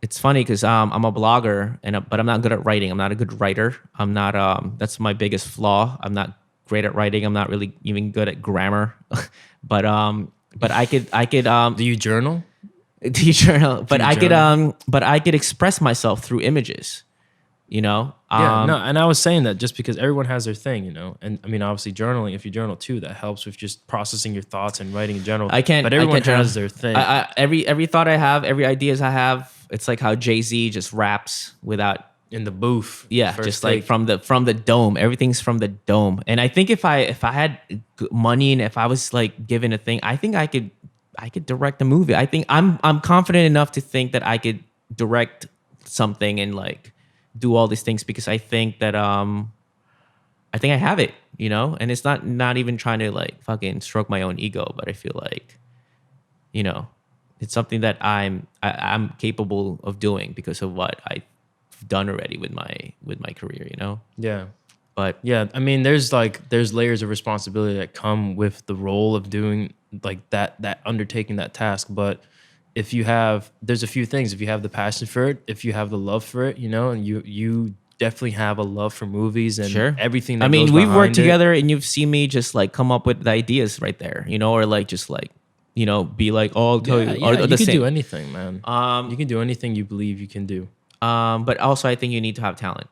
it's funny because I'm a blogger, but I'm not good at writing. I'm not a good writer. I'm not. That's my biggest flaw. I'm not great at writing. I'm not really even good at grammar. but I could Do you journal? journal. But I journal? but I could express myself through images. You know. Yeah, no, and I was saying that just because everyone has their thing, you know. And I mean, obviously, journaling, if you journal too, that helps with just processing your thoughts and writing in general. But everyone has their thing. Every thought I have, every ideas I have, it's like how Jay-Z just raps without In the booth. Yeah, first just take. like from the dome. Everything's from the dome. And I think if I had money, and if I was like given a thing, I think I could direct a movie. I think I'm confident enough to think that I could direct something and like do all these things, because I think that I think I have it, you know? And it's not even trying to like fucking stroke my own ego, but I feel like, you know, it's something that I'm capable of doing because of what I've done already with my career, you know? Yeah. But Yeah, I mean, there's layers of responsibility that come with the role of doing like that undertaking that task. But if you have, there's a few things. If you have the passion for it, if you have the love for it, you know, and you definitely have a love for movies and sure, everything. That I mean, goes we've worked behind it. together, and you've seen me just like come up with the ideas right there, you know, or like just like, you know, be like, oh, I'll tell you, Yeah, or you the can same. do anything, man. You can do anything you believe you can do. But also, I think you need to have talent.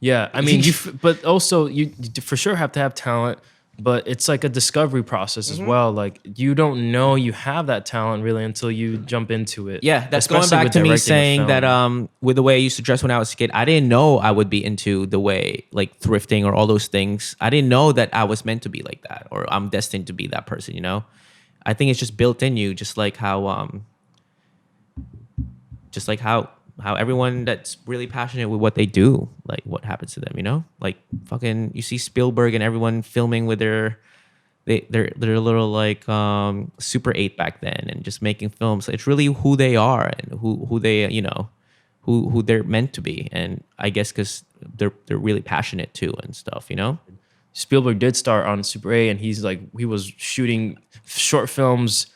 Yeah, I mean, but also you for sure have to have talent, but it's like a discovery process as well. Like you don't know you have that talent really until you jump into it. Yeah, that's Especially going back with to me directing a saying that film. with the way I used to dress when I was a kid, I didn't know I would be into the way like thrifting or all those things. I didn't know that I was meant to be like that, or I'm destined to be that person, you know? I think it's just built in you, just like how everyone that's really passionate with what they do, like what happens to them, you know? Like fucking you see Spielberg and everyone filming with their little like Super 8 back then, and just making films. It's really who they are, and who they, you know, who they're meant to be. And I guess because they're really passionate too and stuff, you know? Spielberg did start on Super 8, and he was shooting short films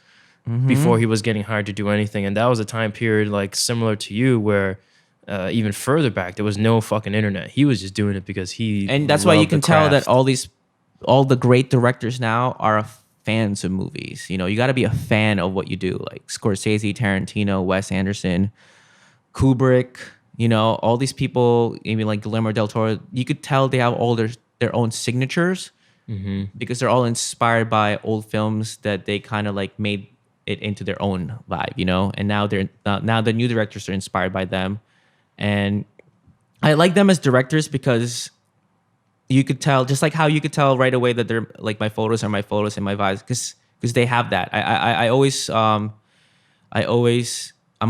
before he was getting hired to do anything. And that was a time period like similar to you where even further back, there was no fucking internet. He was just doing it because he And that's why you loved can the tell that craft. all the great directors now are fans of movies. You know, you got to be a fan of what you do, like Scorsese, Tarantino, Wes Anderson, Kubrick. You know, all these people, even like Guillermo del Toro. You could tell they have all their own signatures because they're all inspired by old films that they kind of like made it into their own vibe. You know, and now now the new directors are inspired by them, and I like them as directors because you could tell, just like how you could tell right away that they're like my photos are my photos and my vibes, because they have that. I'm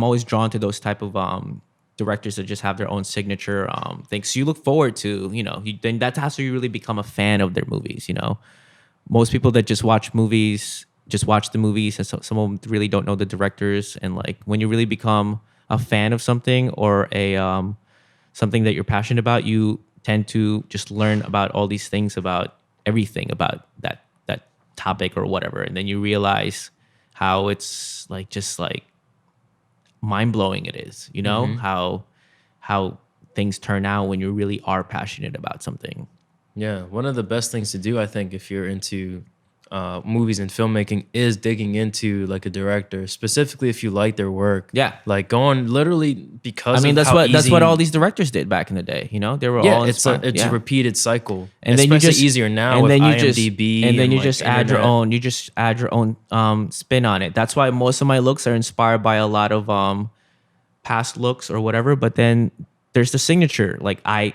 always drawn to those type of directors that just have their own signature things. So you look forward to, then that's how you really become a fan of their movies. You know, most people that just watch movies just watch the movies, and some of them really don't know the directors. And like when you really become a fan of something or a something that you're passionate about, you tend to just learn about all these things about everything about that topic or whatever, and then you realize how it's like just like mind blowing it is. You know how things turn out when you really are passionate about something. Yeah, one of the best things to do, I think, if you're into movies and filmmaking, is digging into like a director, specifically if you like their work. Yeah. like going literally because I mean, of that's how what easy, all these directors did back in the day. You know, they were yeah, all it's inspired. a repeated cycle, And then you especially just easier now and with then you IMDb, and then you like, just add your internet. own. You just add your own spin on it. That's why most of my looks are inspired by a lot of past looks or whatever. But then there's the signature. Like I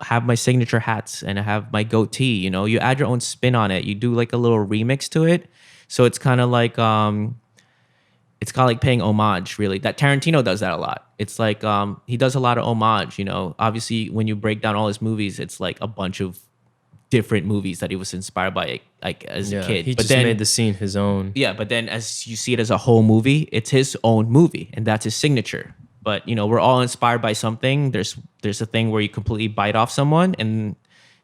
have my signature hats and I have my goatee. You know, you add your own spin on it. You do like a little remix to it. So it's kind of like paying homage, really. That Tarantino does that a lot. It's like he does a lot of homage. You know, obviously when you break down all his movies, it's like a bunch of different movies that he was inspired by, like as a Yeah, kid. he But just then made the scene his own. yeah, but then as you see it as a whole movie, it's his own movie, and that's his signature. But we're all inspired by something. There's a thing where you completely bite off someone, and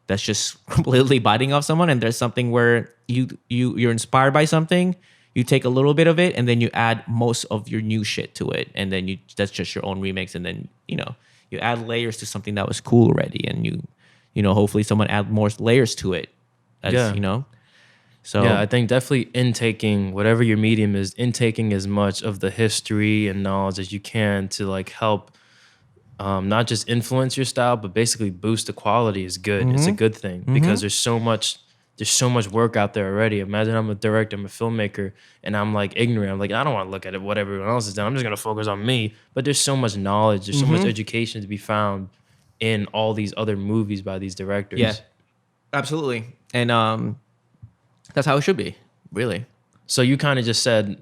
that's just completely biting off someone. And there's something where you're inspired by something, you take a little bit of it, and then you add most of your new shit to it, and then that's just your own remix, and then you add layers to something that was cool already, and hopefully someone add more layers to it, Yeah. So Yeah, I think definitely intaking whatever your medium is, intaking as much of the history and knowledge as you can to like help not just influence your style, but basically boost the quality is good. It's a good thing because there's so much work out there already. Imagine I'm a director, I'm a filmmaker, and I'm like ignorant. I'm like, I don't want to look at what everyone else has done. I'm just gonna focus on me. But there's so much knowledge, there's so much education to be found in all these other movies by these directors. yeah, absolutely, and that's how it should be, really. So you kind of just said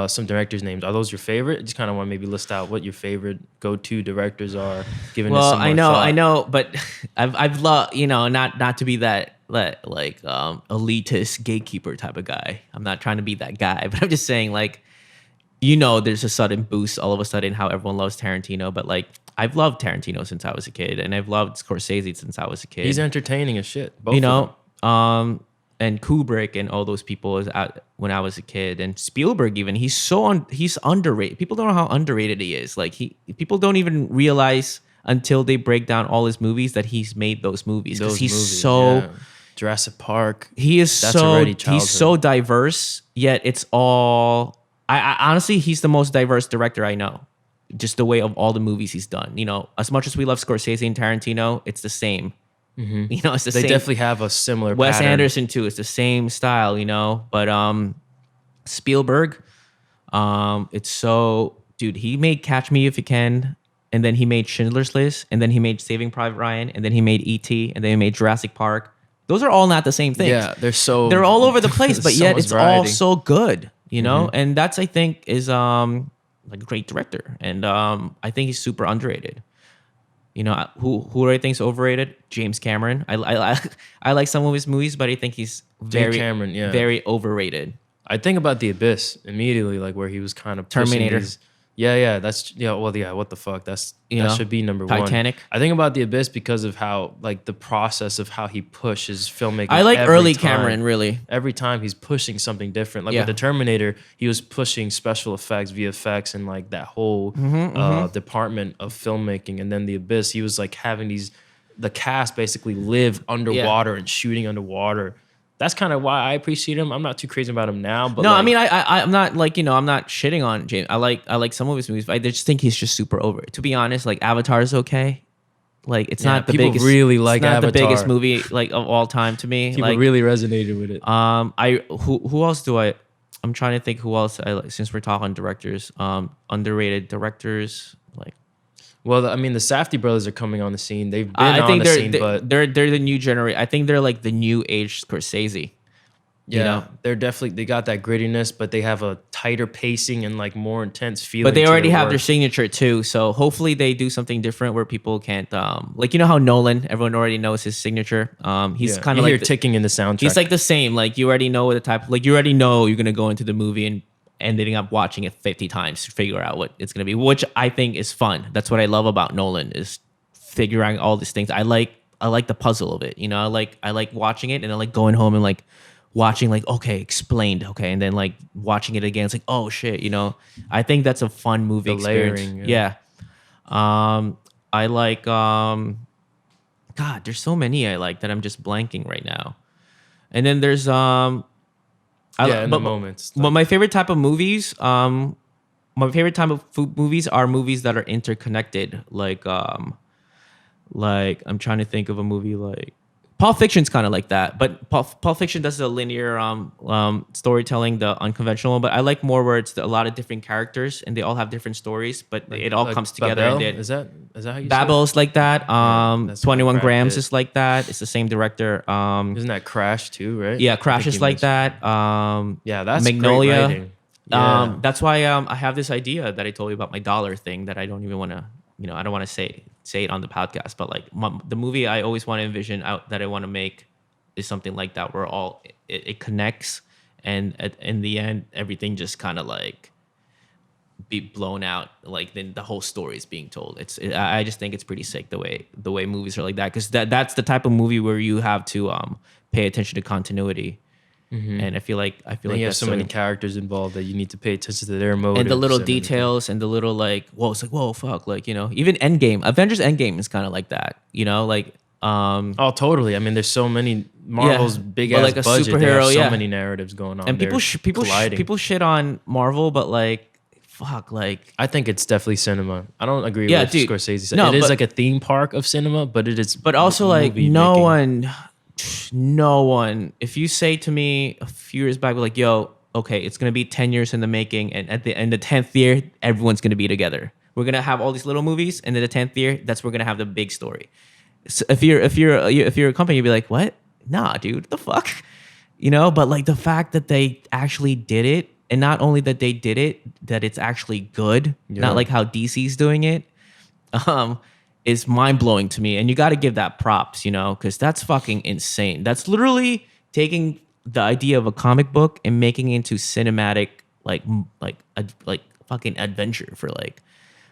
some directors' names. Are those your favorite? Just kind of want to maybe list out what your favorite go-to directors are. Given this Well, some more I thought. know, but I've loved, not to be that like elitist gatekeeper type of guy. I'm not trying to be that guy, but I'm just saying like, there's a sudden boost all of a sudden how everyone loves Tarantino, but like I've loved Tarantino since I was a kid, and I've loved Scorsese since I was a kid. He's entertaining as shit. Both you of them. know, and Kubrick and all those people when I was a kid, and Spielberg even he's underrated. People don't know how underrated he is. Like people don't even realize until they break down all his movies that he's made those movies because Those he's movies, so yeah. Jurassic Park. he is That's so already he's childhood. so diverse. Yet it's all I honestly he's the most diverse director I know. Just the way of all the movies he's done. As much as we love Scorsese and Tarantino, it's the same. It's the They same. definitely have a similar Wes pattern. Anderson too. It's the same style, But Spielberg, it's so dude. He made Catch Me If You Can, and then he made Schindler's List, and then he made Saving Private Ryan, and then he made E.T., and then he made Jurassic Park. Those are all not the same things. Yeah, They're all over the place, but so yet much it's all variety. so good, And that's I think is like a great director, and I think he's super underrated. Who do I think is overrated? James Cameron. I like some of his movies, but I think he's very Cameron, yeah. very overrated. I think about The Abyss immediately, like where he was kind of pushing Terminator. Yeah, that's Well, yeah, what the fuck? That should be number Titanic. one. I think about The Abyss because of how like the process of how he pushes filmmaking. I like every early time. Cameron, really. Every time he's pushing something different. Like Yeah. with the Terminator, he was pushing special effects, VFX, and like that whole department of filmmaking. And then The Abyss, he was like having the cast basically live underwater and shooting underwater. That's kind of why I appreciate him. I'm not too crazy about him now, but No, like, I mean, I'm not like, I'm not shitting on James. I like some of his movies, but I just think he's just super over it. To be honest, like Avatar is okay. Like it's not the people biggest. really like it's not the biggest Avatar. movie like of all time to me. people Like really resonated with it. who else do I? I'm trying to think who else I like since we're talking directors. Underrated directors like. Well, I mean, the Safdie brothers are coming on the scene. They've been I on think the scene, but they're the new generation. I think they're like the new age Scorsese. yeah, they're definitely, they got that grittiness, but they have a tighter pacing and like more intense feeling. But they to already have their work. signature too, so hopefully they do something different where people can't like how Nolan, everyone already knows his signature. He's kind you of hear like ticking in the soundtrack. he's like the same. Like you already know what the type. Like you already know you're gonna go into the movie and ending up watching it 50 times to figure out what it's gonna be, which I think is fun. That's what I love about Nolan is figuring all these things. I like the puzzle of it. I like watching it and I like going home and like watching like okay explained and then like watching it again. It's like oh shit. I think that's a fun movie The experience. layering, Yeah. I like God. There's so many I like that I'm just blanking right now. And then there's in the moments. But my favorite type of movies, my favorite type of movies are movies that are interconnected. Like I'm trying to think of a movie like Pulp Fiction's kind of like that, but Pulp Fiction does the linear storytelling, the unconventional. But I like more where it's a lot of different characters and they all have different stories, but it all comes together. Babel? And Is that how you Babel's like that. that's 21 Brad Grams Pitt. is like that. It's the same director. Isn't that Crash too, right? Yeah, I Crash think is you like mentioned- that. Yeah, that's Magnolia. great writing. Yeah. That's why I have this idea that I told you about my dollar thing that I don't even want to, I don't want to say it on the podcast, but like the movie I always want to envision out that I want to make is something like that where it connects and in the end everything just kind of like be blown out, like then the whole story is being told. I just think it's pretty sick the way movies are like that, because that's the type of movie where you have to pay attention to continuity. And I feel like you have so many characters involved that you need to pay attention to their motives and the little everything. details and the little like it's like whoa fuck, like even Avengers Endgame is kind of like that, like Oh, totally. I mean, there's so many Marvel's big but ass like a budget. They superhero, have so yeah. many narratives going on. and people colliding. people shit on Marvel, but like fuck, like I think it's definitely cinema. I don't agree Yeah, with dude. Scorsese said. No, It is but- like a theme park of cinema, but it is. but also like movie no making. one, if you say to me a few years back like yo, okay, it's gonna be 10 years in the making and at the end of the 10th year everyone's gonna be together, we're gonna have all these little movies, and in the 10th year that's we're gonna have the big story. So if you're a company, you'd be like, what? Nah, dude, what the fuck? But like the fact that they actually did it, and not only that they did it, that it's actually good, Yeah. not like how DC's doing it, is mind blowing to me. And you got to give that props, because that's fucking insane. That's literally taking the idea of a comic book and making it into cinematic, like fucking adventure for like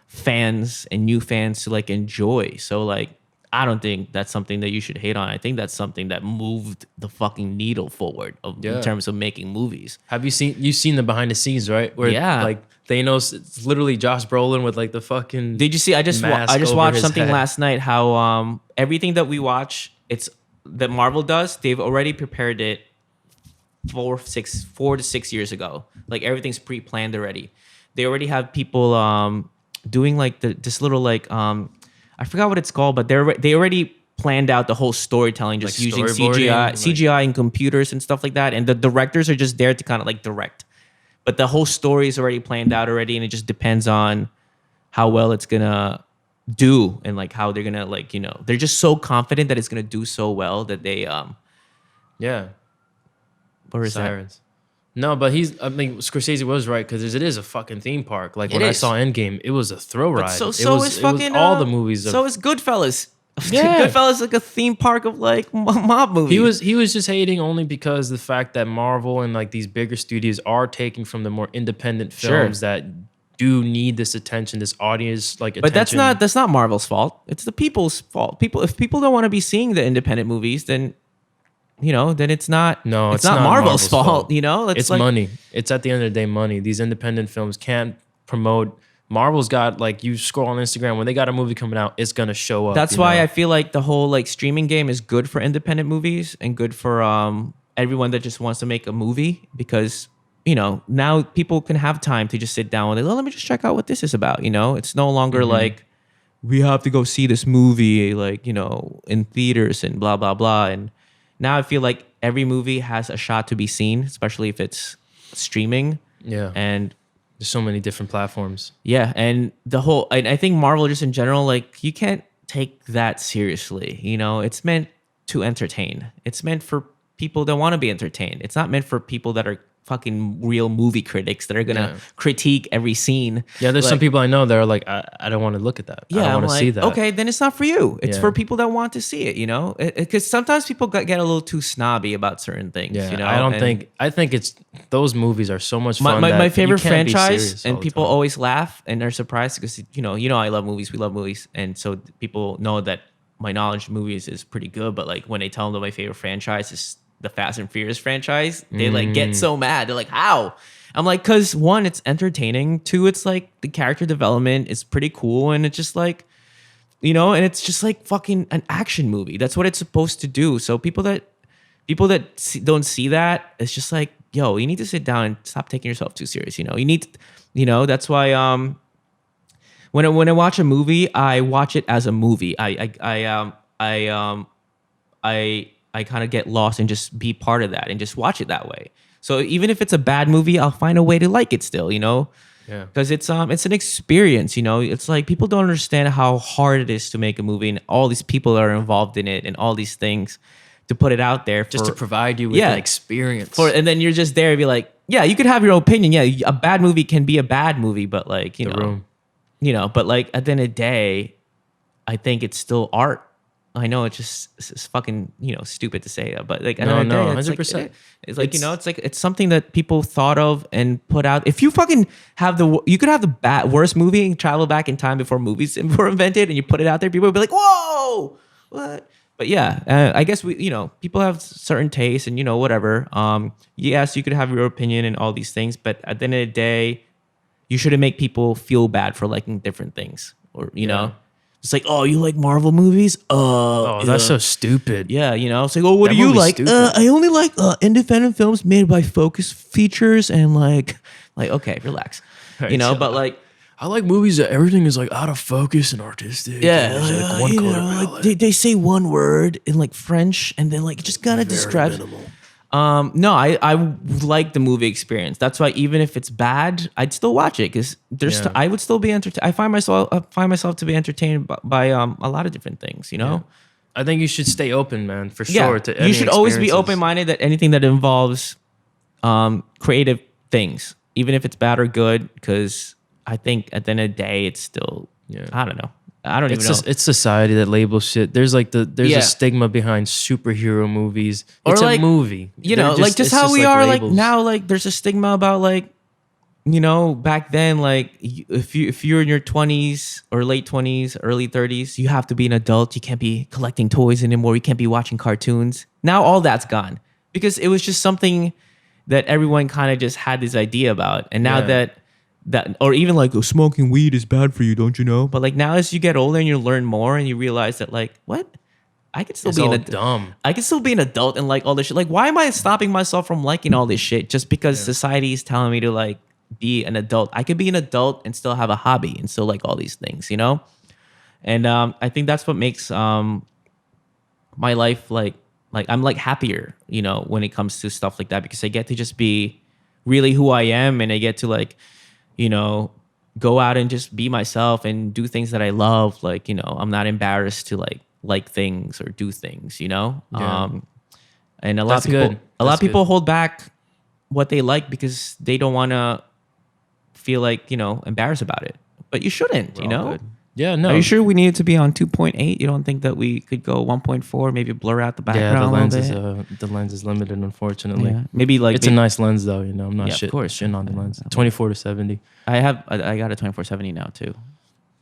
fans and new fans to like enjoy. So like, I don't think that's something that you should hate on. I think that's something that moved the fucking needle forward in terms of making movies. Have you've seen the behind the scenes, right? Where Yeah. like Thanos, it's literally Josh Brolin with like the fucking. Did you see? I just mask over watched his something head. last night. How everything that we watch, it's that Marvel does. They've already prepared it 4 to 6 years ago. Like everything's pre-planned already. They already have people doing like this little like I forgot what it's called, but they already planned out the whole storytelling just Like using storyboarding, CGI and computers and stuff like that. And the directors are just there to kind of like direct. But the whole story is already planned out already, and it just depends on how well it's gonna do and like how they're gonna like they're just so confident that it's gonna do so well that they Yeah. what is that? Sirens. No, but Scorsese was right, because it is a fucking theme park. Like It when I is. saw Endgame, it was a thrill ride. But so it so was, is it was fucking all the movies. So is Goodfellas. Yeah. Goodfellas is like a theme park of like mob movies. he was just hating only because the fact that Marvel and like these bigger studios are taking from the more independent Sure. films that do need this attention, this audience like But attention. that's not Marvel's fault. It's the people's fault. If people don't want to be seeing the independent movies, then then it's not. No, it's not Marvel's fault. It's like, money. It's at the end of the day money. These independent films can't promote. Marvel's got, like, you scroll on Instagram, when they got a movie coming out, it's gonna show up. That's why I feel like the whole like streaming game is good for independent movies and good for everyone that just wants to make a movie, because now people can have time to just sit down and let me just check out what this is about. It's no longer like we have to go see this movie like in theaters and blah blah blah. And now I feel like every movie has a shot to be seen, especially if it's streaming. Yeah. And there's so many different platforms. yeah, and I think Marvel just in general, like, you can't take that seriously. It's meant to entertain. It's meant for people that want to be entertained. It's not meant for people that are fucking real movie critics that are gonna critique every scene. Yeah, there's some people I know that are like, I don't want to look at that. I don't want to see that. Okay, then it's not for you. It's Yeah. for people that want to see it. Because sometimes people get a little too snobby about certain things. Yeah, I think it's those movies are so much fun. My that favorite you can't be franchise, serious all and the people time. always laugh and are surprised because I love movies. We love movies, and so people know that my knowledge of movies is pretty good. But like when they tell them that my favorite franchise is the Fast and Furious franchise, they like get so mad. They're like, "How?" I'm like, "Cause one, it's entertaining. Two, it's like the character development is pretty cool, and it's just like, and it's just like fucking an action movie. That's what it's supposed to do. So people that don't see that, it's just like, yo, you need to sit down and stop taking yourself too serious. You need, that's why when I watch a movie, I watch it as a movie. I kind of get lost and just be part of that and just watch it that way. So even if it's a bad movie, I'll find a way to like it still, Yeah. because it's an experience. It's like people don't understand how hard it is to make a movie and all these people that are involved in it and all these things to put it out there Just to provide you with an experience. And then you're just there and be like, yeah, you could have your opinion. Yeah, a bad movie can be a bad movie, but like, Room. But like at the end of the day, I think it's still art. I know it's fucking stupid to say that, but like at the end of the day, 100%. It's like it's something that people thought of and put out. If you fucking have you could have the worst movie and travel back in time before movies were invented, and you put it out there, people would be like, whoa, what? But yeah, I guess people have certain tastes and whatever. Yes, you could have your opinion and all these things, but at the end of the day, you shouldn't make people feel bad for liking different things, or it's like, oh, you like Marvel movies? That's so stupid. Yeah, it's like, oh, what That do you movie's like? stupid. I only like independent films made by Focus Features, and like okay, relax, Right, so- but like. I like movies that everything is like out of focus and artistic. Yeah, and there's, like one color palette. they say one word in like French, and then like it just kind of distracts. No, I like the movie experience. That's why even if it's bad, I'd still watch it because Yeah. I would still be entertained. I find myself to be entertained by a lot of different things. I think you should stay open, man, for Yeah, sure. To you any should always be experiences. open minded that anything that involves creative things, even if it's bad or good, because I think at the end of the day, it's still I don't know. I don't even know. It's society that labels shit. There's like there's Yeah. a stigma behind superhero movies. Or It's like, a movie. They're like just it's how we like are labels. like now, like there's a stigma about like, back then, like if you're in your 20s or late 20s, early 30s, you have to be an adult. You can't be collecting toys anymore. You can't be watching cartoons. Now all that's gone because it was just something that everyone kind of just had this idea about. And now Yeah. that or even like, oh, smoking weed is bad for you, don't you know? But like now as you get older and you learn more and you realize that like, what? I could still It's be all an adult. dumb. I can still be an adult and like all this shit. Like, why am I stopping myself from liking all this shit just because society is telling me to like be an adult? I could be an adult and still have a hobby and still like all these things, And I think that's what makes my life like I'm like happier, when it comes to stuff like that because I get to just be really who I am and I get to like, go out and just be myself and do things that I love. Like, I'm not embarrassed to like things or do things, Yeah. And a lot That's of people, good. a lot That's of people hold back what they like because they don't want to feel like, embarrassed about it, but you shouldn't, We're all good. Yeah, no. Are you sure we need it to be on 2.8? You don't think that we could go 1.4, maybe blur out the background Yeah, a little bit? the lens is limited, unfortunately. Yeah. Maybe like It's a nice lens though, I'm not Yeah, of course. shitting on the lens. 24 to 70. I got a 2470 now too.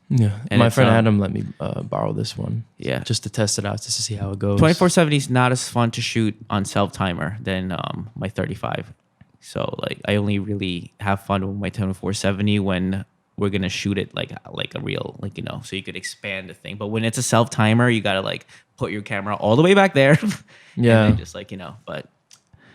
Yeah, And my it's, friend Adam let me borrow this one. Yeah. Just to test it out, just to see how it goes. 2470 is not as fun to shoot on self timer than my 35. So like I only really have fun with my 2470 when we're gonna shoot it like a real so you could expand the thing. But when it's a self timer, you gotta like put your camera all the way back there. Yeah, and then just but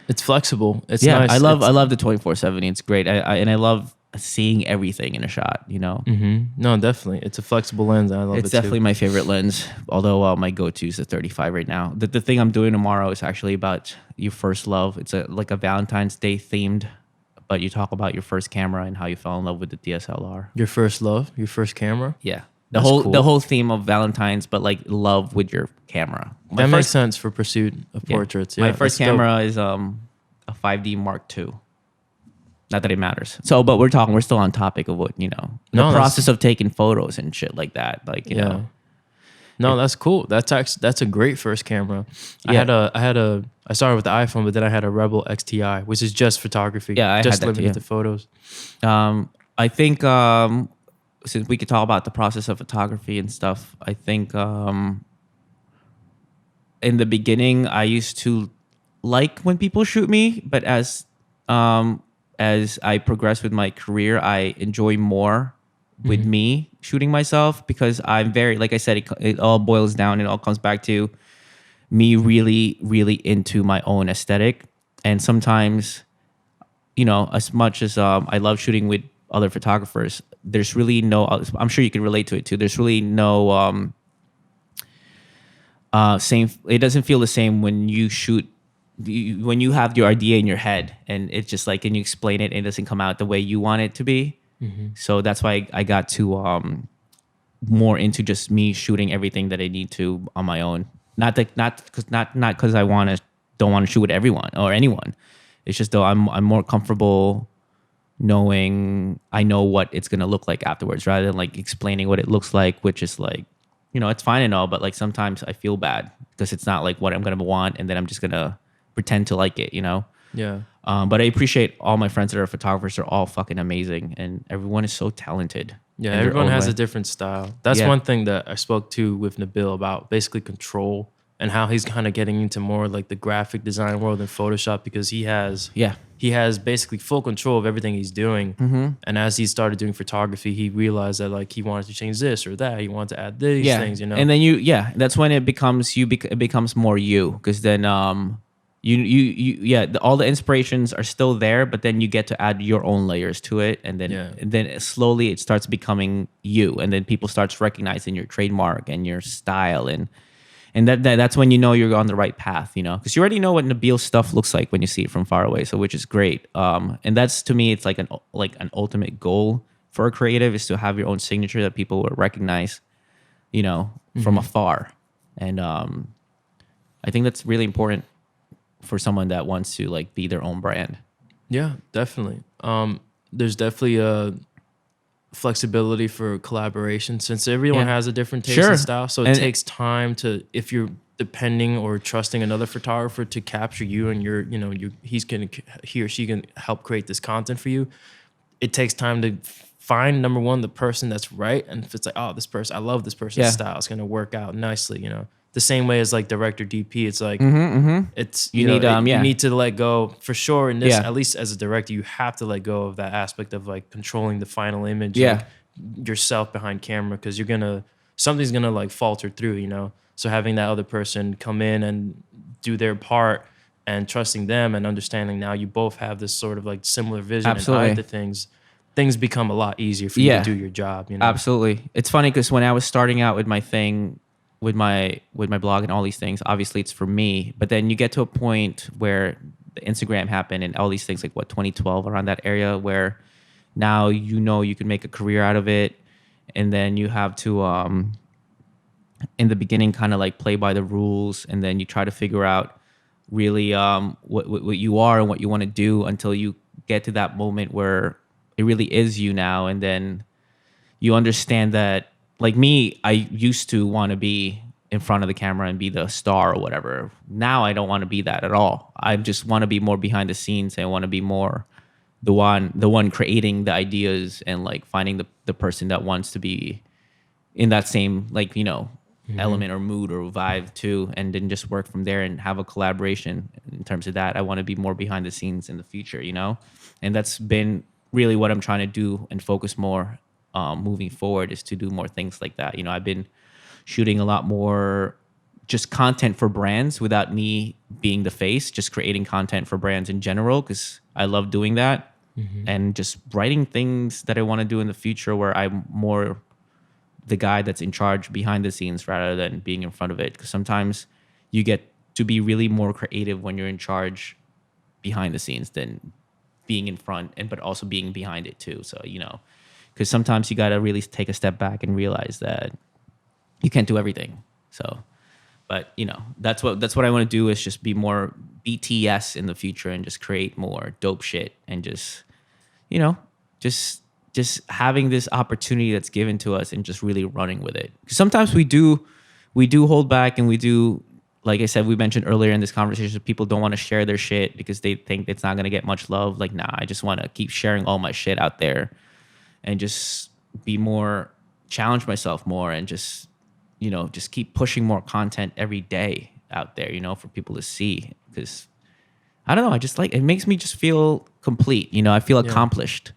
it's flexible. It's yeah, nice. I love the 2470. It's great. I love seeing everything in a shot. Mm-hmm. No, definitely, it's a flexible lens. I love it. It's definitely my favorite lens. Although my go-to is the 35 right now. The thing I'm doing tomorrow is actually about your first love. It's like a Valentine's Day themed, but you talk about your first camera and how you fell in love with the DSLR. Your first love, your first camera. Yeah, That's cool. the whole theme of Valentine's, but like love with your camera. That makes sense for pursuit of Yeah. portraits. Yeah, My first camera is a 5D Mark II. Not that it matters. So, but we're still on topic of what the process of taking photos and shit like that. Like you know, no, that's cool. That's a great first camera. Yeah. I started with the iPhone, but then I had a Rebel XTI, which is just photography. Yeah, I just had that too, limited yeah. to photos. I think since we could talk about the process of photography and stuff, I think in the beginning I used to like when people shoot me, but as I progress with my career, I enjoy more with me shooting myself because I'm very, like I said, it all boils down. It all comes back to me really, really into my own aesthetic. And sometimes, as much as I love shooting with other photographers, there's really no, I'm sure you can relate to it too. There's really no same, it doesn't feel the same when you shoot when you have your idea in your head and it's just like, and you explain it and it doesn't come out the way you want it to be. So that's why I got to more into just me shooting everything that I need to on my own. Not because I don't want to shoot with everyone or anyone. It's just though I'm more comfortable knowing I know what it's gonna look like afterwards rather than like explaining what it looks like, which is like, it's fine and all, but like sometimes I feel bad because it's not like what I'm gonna want, and then I'm just gonna pretend to like it, Yeah. But I appreciate all my friends that are photographers. They're all fucking amazing, and everyone is so talented. Yeah, in their everyone own has way. a different style. That's Yeah. one thing that I spoke to with Nabil about, basically control and how he's kind of getting into more like the graphic design world and Photoshop because he has basically full control of everything he's doing. And as he started doing photography, he realized that like he wanted to change this or that. He wanted to add these things, And then that's when it becomes it becomes more you, because then all the inspirations are still there, but then you get to add your own layers to it, and then slowly it starts becoming you, and then people starts recognizing your trademark and your style, and that's when you're on the right path, because you already know what Nabil's stuff looks like when you see it from far away, so which is great. And that's, to me, it's like an ultimate goal for a creative, is to have your own signature that people will recognize, from afar, and I think that's really important for someone that wants to like be their own brand. Yeah, definitely. There's definitely a flexibility for collaboration since everyone has a different taste and style. So it takes time if you're depending or trusting another photographer to capture you and he or she can help create this content for you. It takes time to find, number one, the person that's right. And if it's like, oh, this person, I love this person's style, it's going to work out nicely, The same way as like director DP, it's like it's you need to let go for sure. In this, at least as a director, you have to let go of that aspect of like controlling the final image, like yourself behind camera, because something's gonna like falter through, So having that other person come in and do their part and trusting them and understanding now you both have this sort of like similar vision and eye to things become a lot easier for you to do your job. Absolutely. It's funny because when I was starting out with my thing, with my blog and all these things, obviously it's for me, but then you get to a point where the Instagram happened and all these things, like 2012, around that area, where now you can make a career out of it, and then you have to in the beginning kind of like play by the rules, and then you try to figure out really what you are and what you want to do until you get to that moment where it really is you now, and then you understand that like me, I used to want to be in front of the camera and be the star or whatever. Now I don't want to be that at all. I just want to be more behind the scenes. I want to be more the one creating the ideas and like finding the person that wants to be in that same like element or mood or vibe too, and then just work from there and have a collaboration in terms of that. I want to be more behind the scenes in the future, and that's been really what I'm trying to do and focus more moving forward, is to do more things like that. I've been shooting a lot more just content for brands without me being the face, just creating content for brands in general, because I love doing that, and just writing things that I want to do in the future where I'm more the guy that's in charge behind the scenes rather than being in front of it. Because sometimes you get to be really more creative when you're in charge behind the scenes than being in front, but also being behind it too. So, because sometimes you got to really take a step back and realize that you can't do everything. So, but that's what I want to do, is just be more BTS in the future and just create more dope shit and just having this opportunity that's given to us and just really running with it. 'Cause sometimes we do hold back, and we do, like I said, we mentioned earlier in this conversation, people don't want to share their shit because they think it's not going to get much love. Like, nah, I just want to keep sharing all my shit out there and just be more, challenge myself more, and just keep pushing more content every day out there, for people to see. Because I don't know, I just it makes me just feel complete. I feel accomplished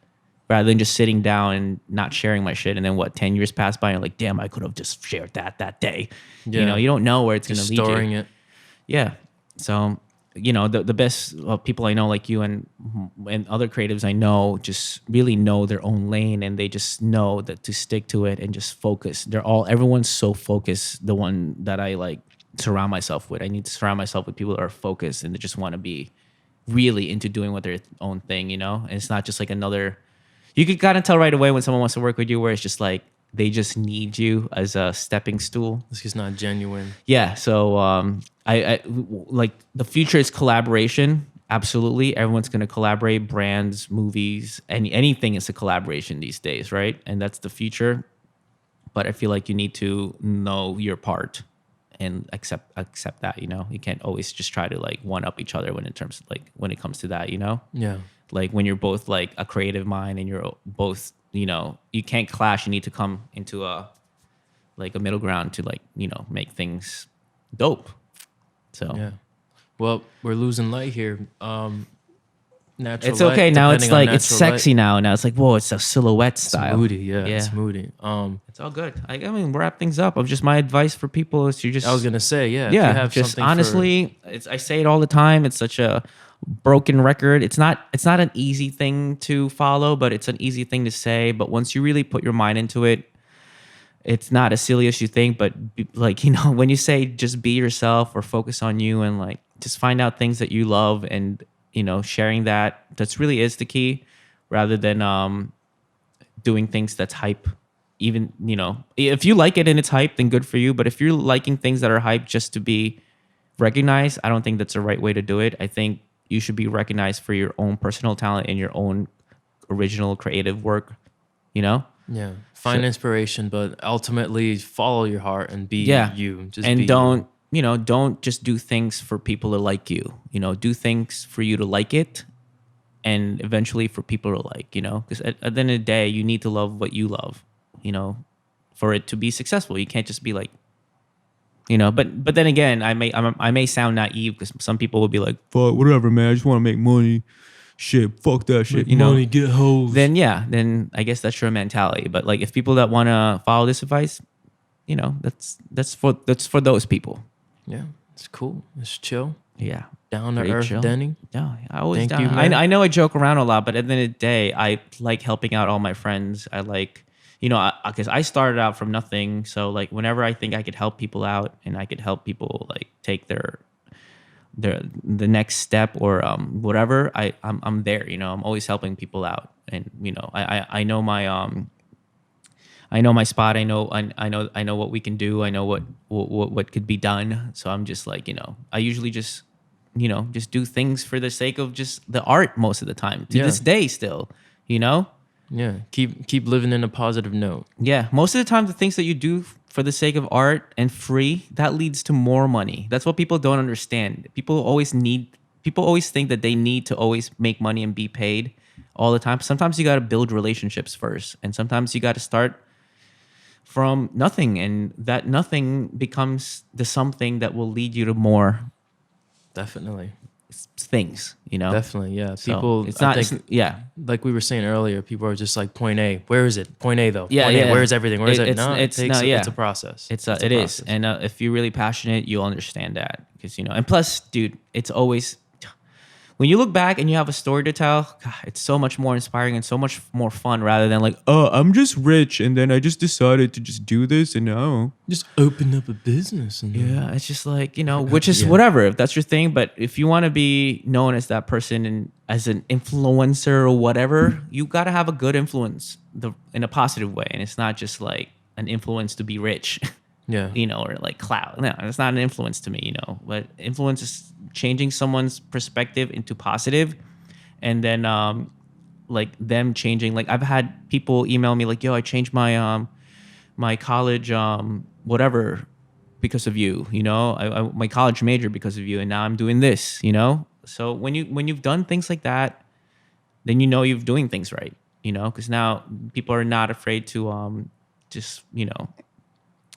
rather than just sitting down and not sharing my shit. And then 10 years pass by and like, damn, I could have just shared that day. Yeah. You don't know where it's going to lead you. Storing it. Yeah. So, the best people I know, like you and other creatives I know, just really know their own lane, and they just know that to stick to it and just focus. Everyone's so focused. The one that I like surround myself with, I need to surround myself with people that are focused and they just want to be really into doing what their own thing, and it's not just like you could kind of tell right away when someone wants to work with you, where it's just like, they just need you as a stepping stool. It's just not genuine. Yeah. So I like, the future is collaboration. Absolutely. Everyone's going to collaborate. Brands, movies, anything is a collaboration these days, right? And that's the future. But I feel like you need to know your part and accept that, you can't always just try to like one up each other when it comes to that, Yeah. Like when you're both like a creative mind and you're both, you can't clash. You need to come into a middle ground to like, make things dope. So Yeah. Well, we're losing light here. Natural it's okay. light, Now it's depending on like, it's natural sexy light. now. It's like, whoa, it's a silhouette It's style. moody. Yeah. It's moody. It's all good. I mean, wrap things up. Of just my advice for people is you just, I was going to say, if you yeah, have just something honestly, I say it all the time. It's such a broken record. It's not an easy thing to follow, but it's an easy thing to say. But once you really put your mind into it, it's not as silly as you think. But when you say just be yourself or focus on you and like just find out things that you love, and sharing that's really is the key, rather than doing things that's hype. Even if you like it and it's hype, then good for you. But if you're liking things that are hype just to be recognized, I don't think that's the right way to do it. I think you should be recognized for your own personal talent and your own original creative work, Yeah. Find inspiration, but ultimately follow your heart and be you. Just and be don't don't just do things for people to like you. Do things for you to like it, and eventually for people to like. Because at the end of the day, you need to love what you love. For it to be successful, you can't just be like, But then again, I may sound naive, because some people will be like, "Fuck, whatever, man. I just want to make money. Shit, fuck that shit." Make money, get hoes. Then I guess that's your mentality. But like, if people that want to follow this advice, that's for those people. Yeah, it's cool. It's chill. Yeah, Down to Very earth, chill. Denny. Yeah, I always Thank down. you, man. I know I joke around a lot, but at the end of the day, I like helping out all my friends. I like, because I started out from nothing. So like, whenever I think I could help people out and I could help people like take the next step or whatever, I'm there. I'm always helping people out, and I know my spot. I know what we can do. I know what could be done. So I'm just like, I usually just just do things for the sake of just the art most of the time, to this day still, Yeah, keep living in a positive note. Yeah, most of the time, the things that you do for the sake of art and free, that leads to more money. That's what people don't understand. People always think that they need to always make money and be paid all the time. Sometimes you got to build relationships first, and sometimes you got to start from nothing, and that nothing becomes the something that will lead you to more Definitely. things, you know. Definitely, yeah. So People, it's not, I think, yeah, like we were saying earlier, people are just like point A. Where is it? Point A though. Yeah, Point A, yeah. where's everything? Where's it? No, it's it's a process. It's a it is, process. and if you're really passionate, you'll understand that, because and plus, dude, it's always when you look back and you have a story to tell. God, it's so much more inspiring and so much more fun rather than like, oh, I'm just rich and then I just decided to just do this and now just open up a business. And yeah, it's just like which is whatever if that's your thing. But if you want to be known as that person and as an influencer or whatever, you got to have a good influence in a positive way, and it's not just like an influence to be rich. Yeah. Or like clout. No, it's not an influence to me, but influence is changing someone's perspective into positive, and then like them changing. Like I've had people email me like, "Yo, I changed my my college whatever because of you. I my college major because of you, and now I'm doing this. So when you've done things like that, then you're doing things right. Because now people are not afraid to just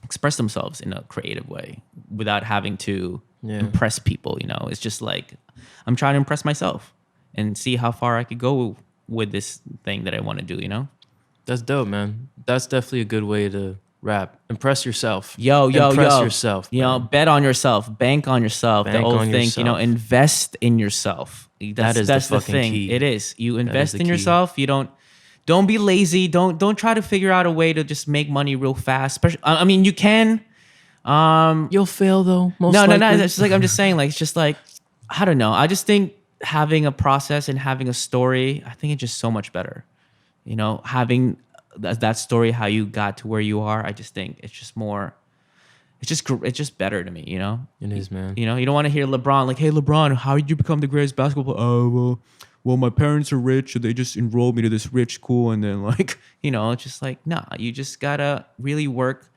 express themselves in a creative way without having to impress people. It's just like I'm trying to impress myself and see how far I could go with this thing that I want to do. That's dope, man. That's definitely a good way to rap. Impress yourself. Impress yourself. Bet on yourself. Bank on yourself. Bank the old on thing. yourself. Invest in yourself. That's the the fucking thing. key. It is. You invest the in key. yourself. You don't be lazy. Don't try to figure out a way to just make money real fast. I mean, you can. You'll fail though. No. It's just like I'm just saying. Like it's just like I don't know. I just think having a process and having a story, I think it's just so much better. Having that story, how you got to where you are. I just think it's just more. It's just better to me. It is, man. You don't want to hear LeBron like, "Hey, LeBron, how did you become the greatest basketball player?" Oh, well, my parents are rich, so they just enrolled me to this rich school, and then like, it's just like, nah, you just gotta really work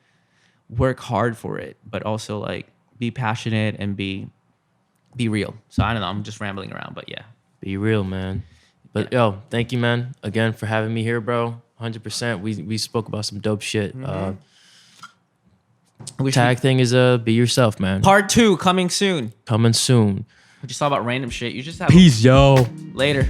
hard for it, but also like be passionate and be real. So I don't know, I'm just rambling around, but yeah. Be real, man. But yo, thank you, man, again for having me here, bro. 100%. We spoke about some dope shit. Tag thing is be yourself, man. Part 2 coming soon. Coming soon. We just talk about random shit. You just have Peace, yo. later.